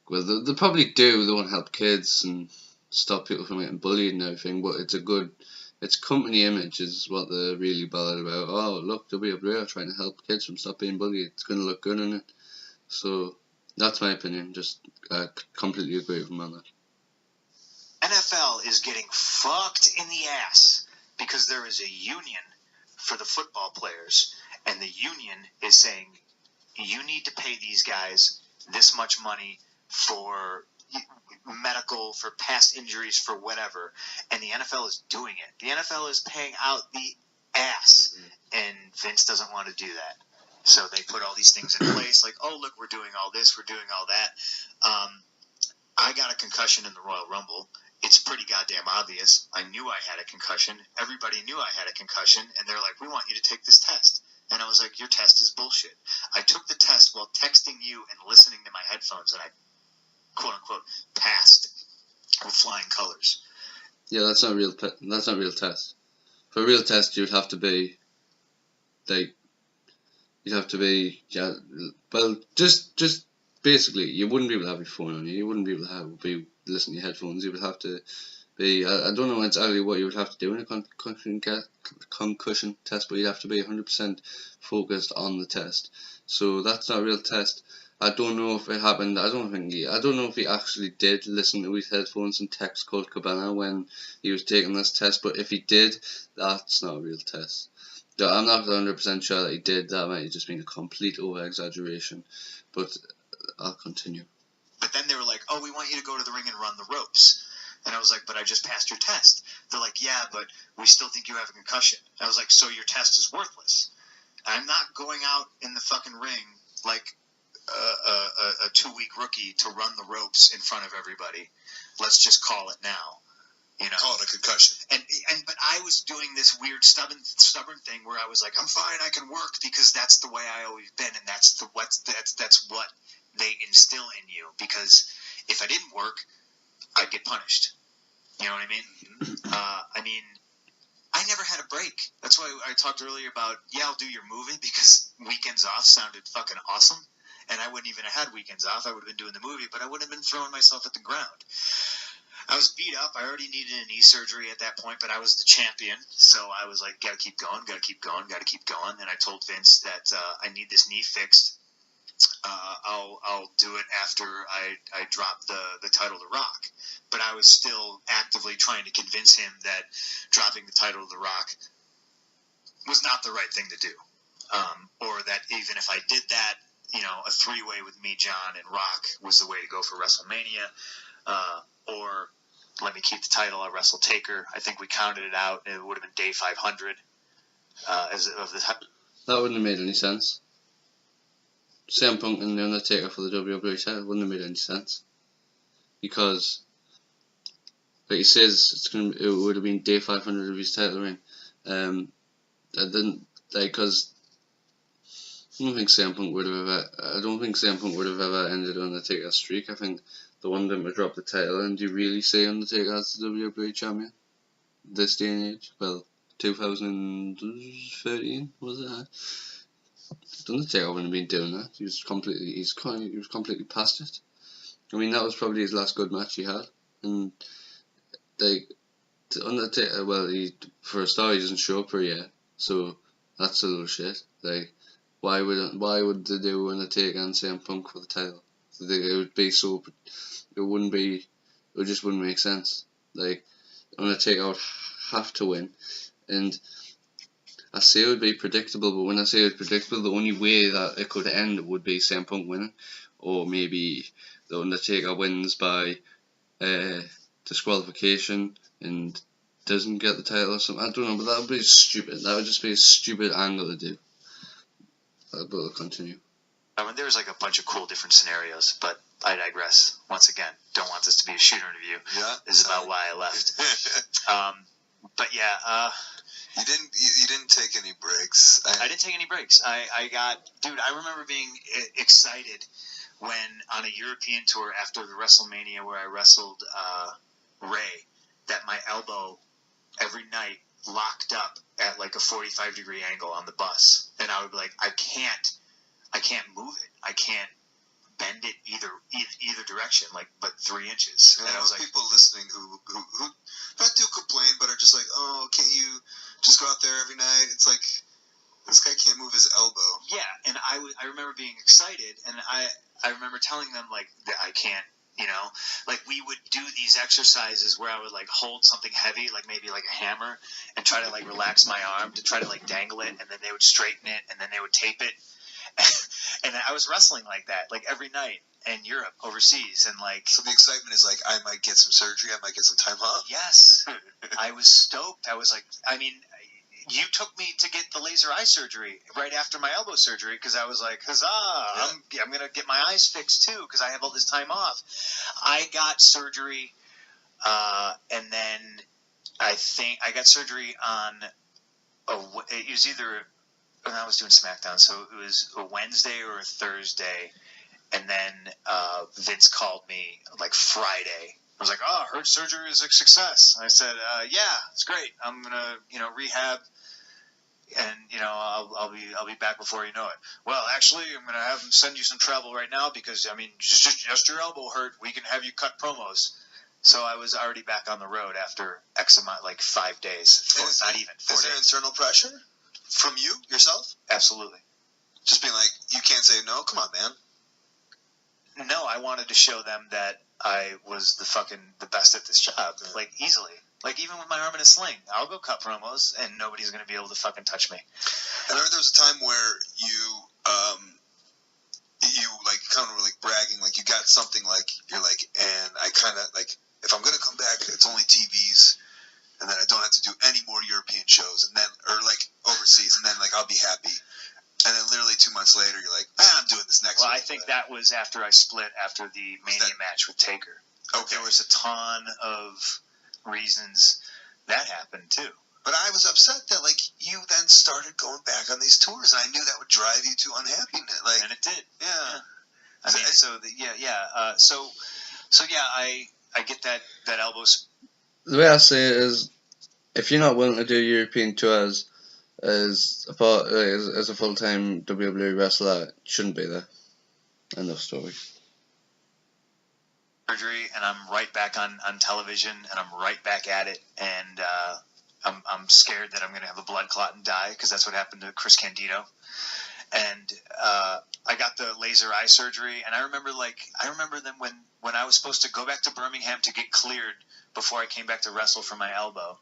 A: Well, they probably do. They want to help kids and stop people from getting bullied and everything. But it's company image is what they're really bothered about. Oh, look, WWE are trying to help kids from stop being bullied. It's going to look good in it. So that's my opinion. Just I completely agree with them on that.
C: NFL is getting fucked in the ass because there is a union for the football players, and the union is saying you need to pay these guys this much money for medical, for past injuries, for whatever, and the NFL is doing it. The NFL is paying out the ass, and Vince doesn't want to do that. So they put all these things in place, like, oh, look, we're doing all this, we're doing all that. I got a concussion in the Royal Rumble. It's pretty goddamn obvious. I knew I had a concussion. Everybody knew I had a concussion, and they're like, we want you to take this test. And I was like, your test is bullshit. I took the test while texting you and listening to my headphones, and I, quote-unquote, passed with flying colors.
A: Yeah, that's not a real test. For a real test, you'd have to be, just basically, you wouldn't be able to have your phone on you. You wouldn't be able to be listening to your headphones. You would have to be, I don't know exactly what you would have to do in a concussion test, but you'd have to be 100% focused on the test. So that's not a real test. I don't know if it happened. I don't know if he actually did listen to his headphones and text Colt Cabana when he was taking this test, but if he did, that's not a real test. I'm not 100% sure that he did. That might have just been a complete over-exaggeration, but I'll continue.
C: But then they were like, oh, we want you to go to the ring and run the ropes. And I was like, but I just passed your test. They're like, yeah, but we still think you have a concussion. I was like, so your test is worthless. I'm not going out in the fucking ring like a 2-week rookie to run the ropes in front of everybody. Let's just call it now. You know,
B: call it a concussion.
C: But I was doing this weird stubborn thing where I was like, I'm fine, I can work because that's the way I always been, and that's what they instill in you. Because if I didn't work, I'd get punished. You know what I mean? I never had a break. That's why I talked earlier about, yeah, I'll do your movie because weekends off sounded fucking awesome. And I wouldn't even have had weekends off. I would have been doing the movie, but I wouldn't have been throwing myself at the ground. I was beat up. I already needed a knee surgery at that point, but I was the champion. So I was like, gotta keep going. And I told Vince that I need this knee fixed. I'll do it after I drop the title to Rock. But I was still actively trying to convince him that dropping the title to The Rock was not the right thing to do. Or that even if I did that, you know, a 3-way with me, John, and Rock was the way to go for WrestleMania. Or let me keep the title, I'll wrestle Taker. I think we counted it out, and it would have been day 500.
A: That wouldn't have made any sense. CM Punk and The Undertaker for the WWE title wouldn't have made any sense. Because, like he says, it would have been day 500 of his title reign. I don't think CM Punk would have ever ended Undertaker's streak. I think the one that would drop the title, and do you really say Undertaker as the WWE champion this day and age? Well, 2013 was it? Undertaker wouldn't have been doing that. He was completely past it. I mean, that was probably his last good match he had, and Undertaker. Well, for a start, he doesn't show up for a year, so that's a little shit. Why would they do Undertaker and CM Punk for the title? It just wouldn't make sense. Undertaker would have to win, and I say it would be predictable, but when I say it's predictable, the only way that it could end would be CM Punk winning, or maybe the Undertaker wins by disqualification and doesn't get the title or something. I don't know, but that would be stupid. That would just be a stupid angle to do. But we'll continue.
C: I mean, there's like a bunch of cool different scenarios, but I digress. Once again, don't want this to be a shooter interview.
B: Yeah.
C: This is about why I left. But yeah,
B: you didn't take any breaks.
C: I didn't take any breaks. I remember being excited when on a European tour after the WrestleMania where I wrestled Ray, that my elbow every night locked up at like a 45-degree angle on the bus, and I would be like, I can't move it. I can't bend it either direction, but 3 inches.
B: And I was like, people listening who not do complain, but are just like, oh, can't you just go out there every night? It's like, this guy can't move his elbow.
C: Yeah, and I remember being excited, and I remember telling them that I can't. You know, we would do these exercises where I would hold something heavy, maybe a hammer, and try to relax my arm to try to dangle it, and then they would straighten it, and then they would tape it. And I was wrestling like that, like every night in Europe, overseas, and like.
B: So the excitement is like, I might get some surgery, I might get some time off.
C: Yes, I was stoked. I was like, I mean, you took me to get the laser eye surgery right after my elbow surgery because I was like, huzzah! Yeah. I'm gonna get my eyes fixed too because I have all this time off. I got surgery, and then I think I got surgery on. It was either when I was doing SmackDown, so it was a Wednesday or a Thursday, and then Vince called me like Friday. I was like, "Oh, I heard surgery is a success." I said, "Yeah, it's great. I'm gonna, rehab, and I'll be back before you know it." Well, actually, I'm gonna have them send you some travel right now because I mean, just your elbow hurt. We can have you cut promos. So I was already back on the road after X amount, like 5 days. Not even 4 days.
B: Is there internal pressure from you yourself?
C: Absolutely.
B: Just being like, you can't say no. Come on, man.
C: No, I wanted to show them that I was the best at this job, like easily. Like even with my arm in a sling, I'll go cut promos and nobody's gonna be able to fucking touch me.
B: I remember there was a time where you like kind of were like bragging, like you got something, like you're like, and I kind of like, if I'm gonna come back, it's only TVs, and then I don't have to do any more European shows, and then or like overseas, and then like I'll be happy. And then literally 2 months later, you're like, I'm doing this next.
C: Well, I think that was after I split after the Mania match with Taker.
B: Okay.
C: There was a ton of reasons that happened too.
B: But I was upset that like you then started going back on these tours, and I knew that would drive you to unhappiness. Like,
C: and it did.
B: Yeah.
C: I mean, I get that elbow.
A: The way I say it is, if you're not willing to do European tours as a full-time WWE wrestler, it shouldn't be there. End of story.
C: Surgery, and I'm right back on television, and I'm right back at it, and I'm scared that I'm going to have a blood clot and die because that's what happened to Chris Candido. And I got the laser eye surgery, and I remember then when I was supposed to go back to Birmingham to get cleared before I came back to wrestle for my elbow.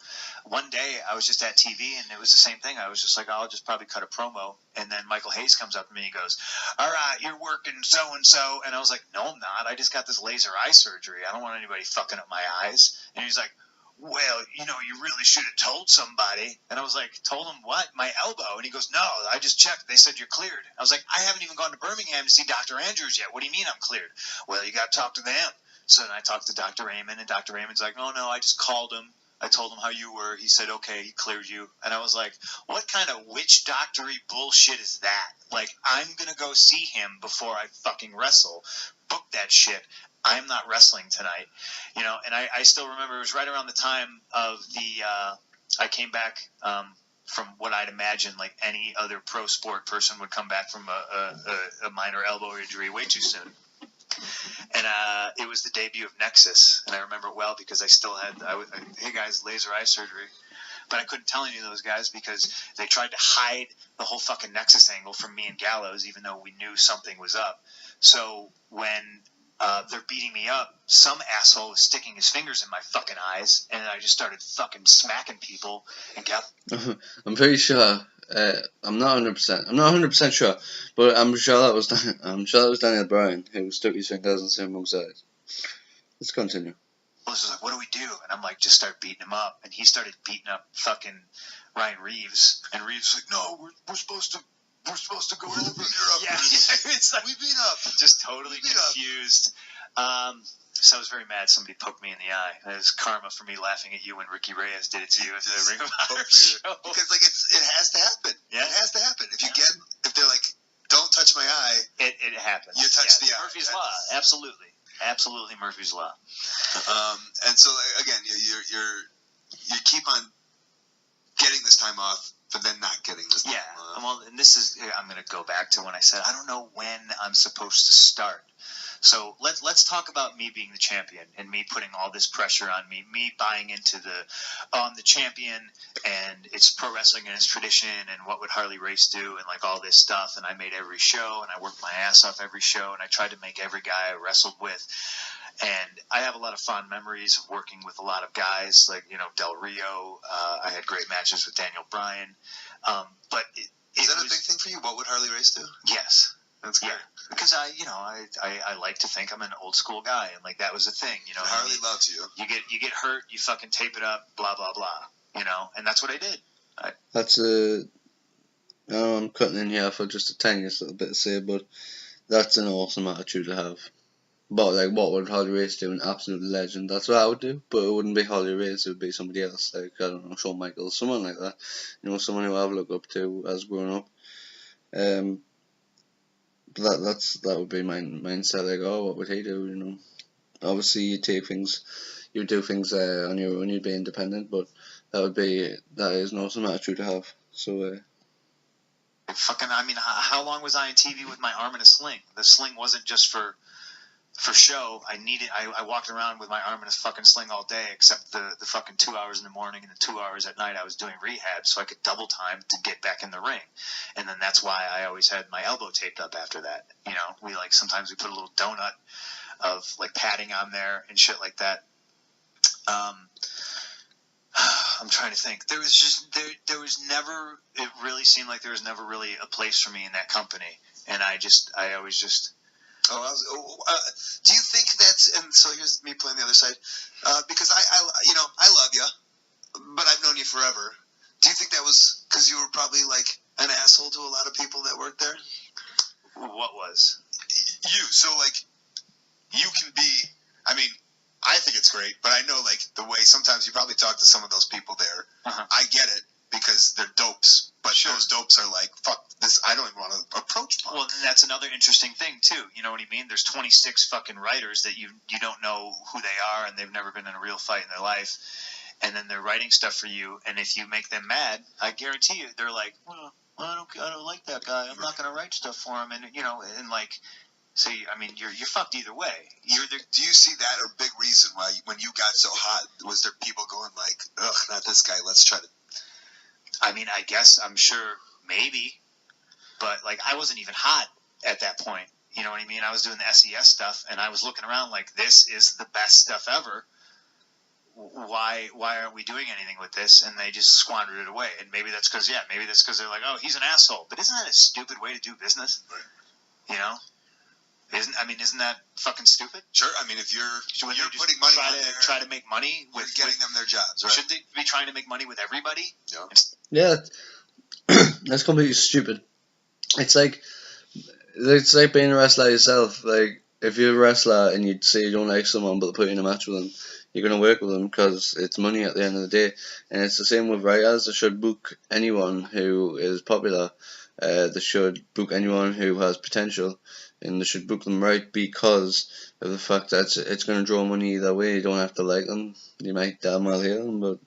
C: One day I was just at TV, and it was the same thing. I was just like, I'll just probably cut a promo, and then Michael Hayes comes up to me and he goes, "All right, you're working so and so," and I was like, "No, I'm not. I just got this laser eye surgery. I don't want anybody fucking up my eyes." And he's like, "Well, you really should have told somebody." And I was like, "Told him what? My elbow?" And he goes, "No, I just checked. They said you're cleared." I was like, "I haven't even gone to Birmingham to see Dr. Andrews yet. What do you mean I'm cleared?" "Well, you got to talk to them." So then I talked to Dr. Raymond, and Dr. Raymond's like, "Oh, no, I just called him. I told him how you were. He said, okay, he cleared you." And I was like, what kind of witch doctory bullshit is that? Like, I'm going to go see him before I fucking wrestle. Book that shit. I'm not wrestling tonight. And I still remember it was right around the time of I came back from what I'd imagine like any other pro sport person would come back from a minor elbow injury way too soon. And it was the debut of Nexus, and I remember it well because I still had, hey guys, laser eye surgery. But I couldn't tell any of those guys because they tried to hide the whole fucking Nexus angle from me and Gallows, even though we knew something was up. So when they're beating me up, some asshole was sticking his fingers in my fucking eyes, and I just started fucking smacking people. And
A: I'm pretty sure. I'm not 100%. I'm not 100% sure, but I'm sure that was Daniel Bryan who stuck his fingers in Simon's eyes. Let's continue.
C: I was like, "What do we do?" And I'm like, "Just start beating him up." And he started beating up fucking Ryan Reeves, and Reeves was like, "No, we're supposed to go over here." Yeah, it's like
B: we beat up.
C: Just totally confused. So I was very mad somebody poked me in the eye. It was karma for me laughing at you when Ricky Reyes did it to you at the Ring of Honor show.
B: Because like it has to happen. Yeah. It has to happen. If they're like, "Don't touch my eye," it happens. You touch the eye.
C: Murphy's Law. Absolutely Murphy's Law.
B: And so again, you keep on getting this time off, but then not getting this time off.
C: Yeah. Well, and I'm going to go back to when I said I don't know when I'm supposed to start. So let's talk about me being the champion and me putting all this pressure on me buying into the champion and it's pro wrestling and it's tradition and what would Harley Race do and like all this stuff, and I made every show and I worked my ass off every show and I tried to make every guy I wrestled with, and I have a lot of fond memories of working with a lot of guys like Del Rio. I had great matches with Daniel Bryan, but
B: Is that a big thing for you? What would Harley Race do?
C: Yes.
B: That's great.
C: Yeah, because I like to think I'm an old school guy, and like that was the thing,
B: Harley loves you.
C: You get hurt, you fucking tape it up, blah blah blah, and that's what I did.
A: That's I'm cutting in here for just a tiniest little bit to say, but that's an awesome attitude to have. But like, what would Harley Race do? An absolute legend. That's what I would do, but it wouldn't be Harley Race. It would be somebody else, like I don't know, Shawn Michaels, someone like that. Someone who I've looked up to as growing up. That would be my mindset. Like, oh, what would he do? Obviously you do things on your own. You'd be independent, but that is an awesome attitude to have. So.
C: How long was I on TV with my arm in a sling? The sling wasn't just for show. I walked around with my arm in a fucking sling all day, except the fucking 2 hours in the morning and the 2 hours at night I was doing rehab, so I could double time to get back in the ring. And then that's why I always had my elbow taped up after that. Sometimes we put a little donut of like padding on there and shit like that. I'm trying to think. It really seemed like there was never really a place for me in that company, and I always just.
B: Do you think that's, and so here's me playing the other side, because I love you, but I've known you forever. Do you think that was because you were probably like an asshole to a lot of people that worked there?
C: What was?
B: You. So like, you can be, I think it's great, but I know like the way sometimes you probably talk to some of those people there.
C: Uh-huh.
B: I get it because they're dopes, but sure. Those dopes are like, fuck this, I don't even want to approach punk.
C: Well, that's another interesting thing too. You know what I mean? There's 26 fucking writers that you don't know who they are, and they've never been in a real fight in their life, and then they're writing stuff for you, and if you make them mad, I guarantee you they're like, well, I don't like that guy. I'm not going to write stuff for him, and so you're fucked either way.
B: Do you see that a big reason why when you got so hot was there people going like, ugh, not this guy, let's try to.
C: I guess I'm sure maybe, but like I wasn't even hot at that point. You know what I mean? I was doing the SES stuff, and I was looking around like, this is the best stuff ever. Why aren't we doing anything with this? And they just squandered it away. And maybe that's because they're like, oh, he's an asshole. But isn't that a stupid way to do business?
B: Right.
C: Isn't that fucking stupid?
B: Sure. If you're putting money on there,
C: try to make money with
B: getting them their jobs, right?
C: Shouldn't they be trying to make money with everybody?
A: Yeah, that's completely stupid. It's like being a wrestler yourself. Like, if you're a wrestler and you say you don't like someone but they put you in a match with them, you're going to work with them because it's money at the end of the day. And it's the same with writers. They should book anyone who is popular. They should book anyone who has potential, and they should book them right because of the fact that it's going to draw money either way. You don't have to like them. You might damn well hate them, but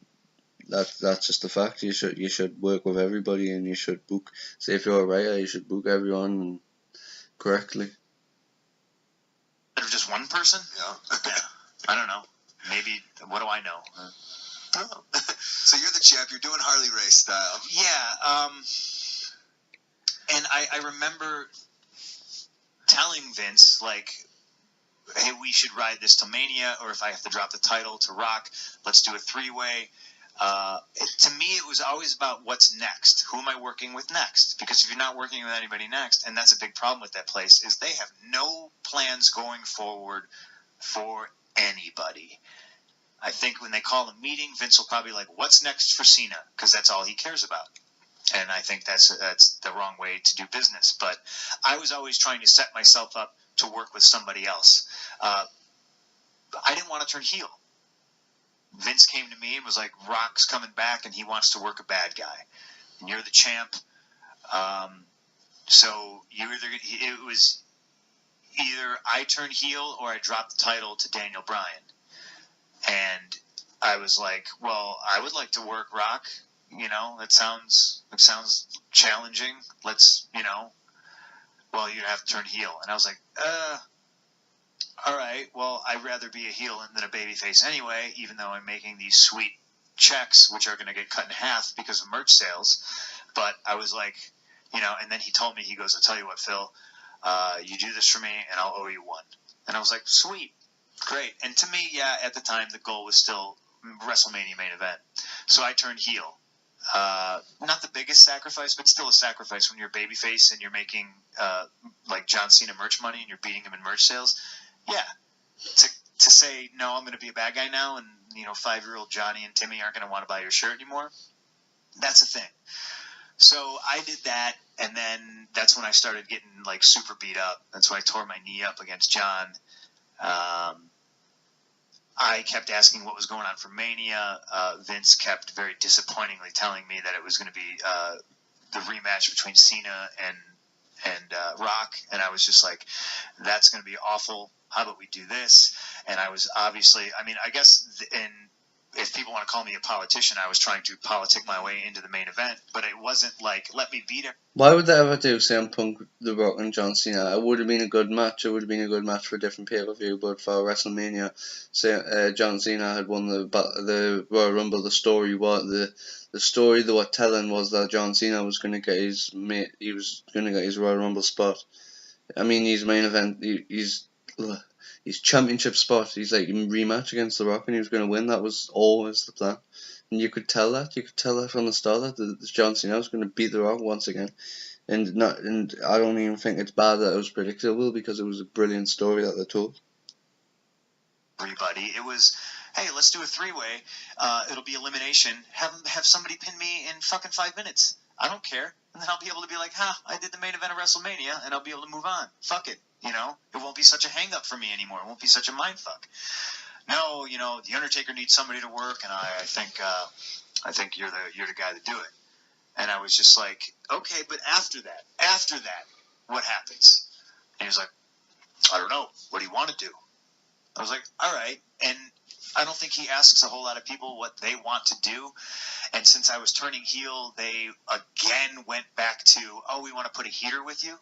A: that's just the fact. You should work with everybody, and you should book. Say if you're a writer, you should book everyone correctly.
C: Instead of just one person?
B: Yeah.
C: I don't know. Maybe. What do I know?
B: So you're the champ. You're doing Harley Race style.
C: Yeah. And I remember telling Vince, like, hey, we should ride this to Mania, or if I have to drop the title to Rock, let's do a 3-way. To me, it was always about what's next. Who am I working with next? Because if you're not working with anybody next, and that's a big problem with that place, is they have no plans going forward for anybody. I think when they call a meeting, Vince will probably like, what's next for Cena? Because that's all he cares about. And I think that's the wrong way to do business. But I was always trying to set myself up to work with somebody else. I didn't want to turn heel. Vince came to me and was like, Rock's coming back and he wants to work a bad guy. And you're the champ. So it was either I turn heel or I drop the title to Daniel Bryan. And I was like, well, I would like to work Rock. It sounds challenging. Let's, well, you'd have to turn heel. And I was like, all right, well, I'd rather be a heel than a babyface anyway, even though I'm making these sweet checks, which are going to get cut in half because of merch sales. But I was like, and then he told me, he goes, I'll tell you what, Phil, you do this for me and I'll owe you one. And I was like, sweet, great. And to me, yeah, at the time, the goal was still WrestleMania main event. So I turned heel. not the biggest sacrifice, but still a sacrifice when you're a babyface and you're making like John Cena merch money and you're beating him in merch sales. Yeah, to say no, I'm going to be a bad guy now, and 5-year-old Johnny and Timmy aren't going to want to buy your shirt anymore. That's a thing. So I did that, and then that's when I started getting like super beat up. That's when I tore my knee up against John. I kept asking what was going on for Mania. Vince kept very disappointingly telling me that it was going to be the rematch between Cena and Rock, and I was just like, that's going to be awful. How about we do this? And I was obviously, I guess if people want to call me a politician, I was trying to politic my way into the main event, but it wasn't like, let me beat him.
A: Why would they ever do CM Punk, The Rock, and John Cena? It would have been a good match. It would have been a good match for a different pay-per-view, but for WrestleMania, John Cena had won the Royal Rumble. The story they were telling was that John Cena was going to get his Royal Rumble spot. His main event, his championship spot. He's like in rematch against The Rock, and he was going to win. That was always the plan. And you could tell that. You could tell that from the start that John Cena was going to beat The Rock once again. And I don't even think it's bad that it was predictable, because it was a brilliant story that they told.
C: Everybody, it was, hey, let's do a 3-way. It'll be elimination. Have somebody pin me in fucking 5 minutes. I don't care. And then I'll be able to be like, I did the main event of WrestleMania, and I'll be able to move on. Fuck it. It won't be such a hang-up for me anymore. It won't be such a mindfuck. No, the Undertaker needs somebody to work, and I think you're the guy to do it. And I was just like, okay, but after that, what happens? And he was like, I don't know. What do you want to do? I was like, all right. And I don't think he asks a whole lot of people what they want to do. And since I was turning heel, they again went back to, we want to put a heater with you.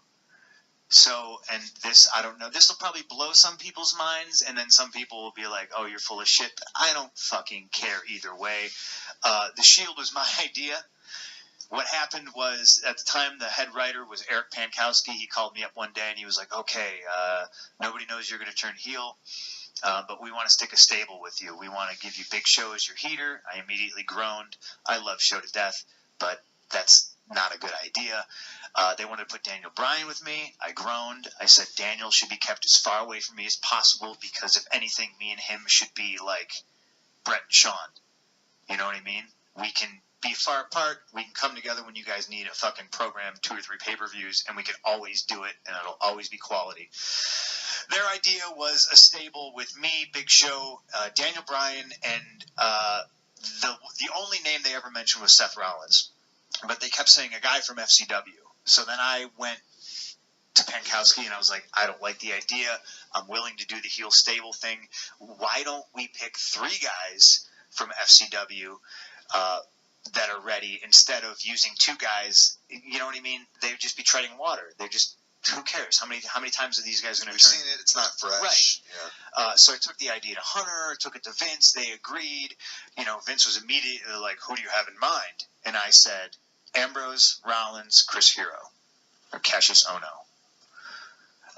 C: So, and this, I don't know, this will probably blow some people's minds, and then some people will be like, oh, you're full of shit. But I don't fucking care either way. The Shield was my idea. What happened was, at the time, the head writer was Eric Pankowski. He called me up one day, and he was like, okay, nobody knows you're going to turn heel, but we want to stick a stable with you. We want to give you Big Show as your heater. I immediately groaned. I love Show to death, but that's not a good idea. They wanted to put Daniel Bryan with me. I groaned. I said Daniel should be kept as far away from me as possible, because if anything, me and him should be like Brett and Shawn. You know what I mean? We can be far apart. We can come together when you guys need a fucking program, 2 or 3 pay-per-views, and we can always do it, and it'll always be quality. Their idea was a stable with me, Big Show, Daniel Bryan, and the only name they ever mentioned was Seth Rollins. But they kept saying a guy from FCW. So then I went to Pankowski and I was like, I don't like the idea. I'm willing to do the heel stable thing. Why don't we pick 3 guys from FCW that are ready, instead of using 2 guys? You know what I mean? They would just be treading water. They're just, who cares? How many times are these guys going to return?
B: We've seen it. It's not fresh.
C: Right.
B: Yeah.
C: So I took the idea to Hunter, took it to Vince. They agreed. Vince was immediately like, who do you have in mind? And I said, Ambrose, Rollins, Chris Hero, or Cassius Ohno.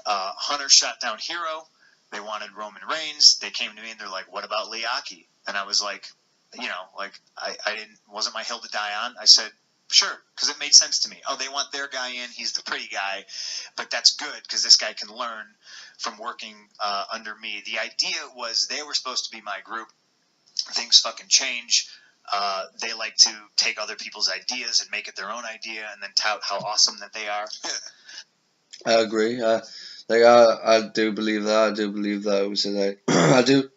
C: Hunter shot down Hero. They wanted Roman Reigns. They came to me and they're like, what about Liaki? And I was like, wasn't my hill to die on. I said, sure, because it made sense to me. Oh, they want their guy in. He's the pretty guy. But that's good, because this guy can learn from working under me. The idea was they were supposed to be my group. Things fucking change. They like to take other people's ideas and make it their own idea, and then tout how awesome that they are.
A: I agree. I do believe that. I do believe that it was his idea. I do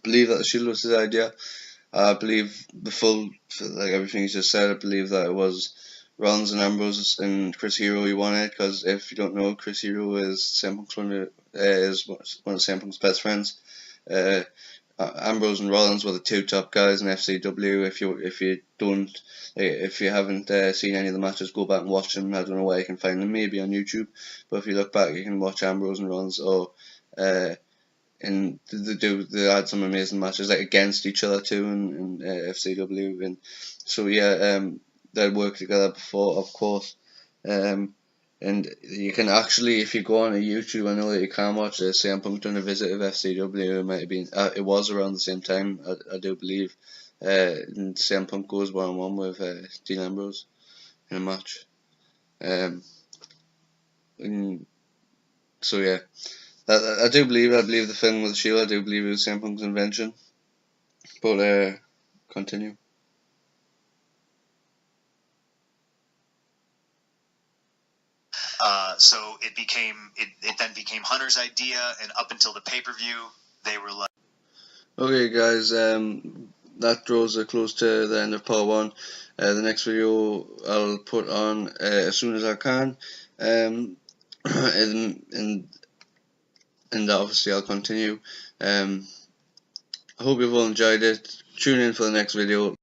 A: believe that the Shield was his idea. I believe everything he's just said. I believe that it was Rollins and Ambrose and Chris Hero he wanted, because if you don't know, Chris Hero is CM Punk's one of CM Punk's best friends. Ambrose and Rollins were the 2 top guys in FCW. If you haven't seen any of the matches, go back and watch them. I don't know where you can find them, maybe on YouTube. But if you look back, you can watch Ambrose and Rollins. And they had some amazing matches, like against each other too in FCW. And so they'd worked together before, of course. And you can actually, if you go on YouTube, I know that you can watch CM Punk doing a visit of FCW. It might have been, it was around the same time, I do believe. and CM Punk goes 1-on-1 with Dean Ambrose in a match. So yeah, I believe the film was Shield. I do believe it was CM Punk's invention. But continue.
C: So it then became Hunter's idea, and up until the pay-per-view, they were like.
A: Okay, guys, that draws close to the end of part 1. The next video I'll put on as soon as I can, and obviously I'll continue. I hope you've all enjoyed it. Tune in for the next video.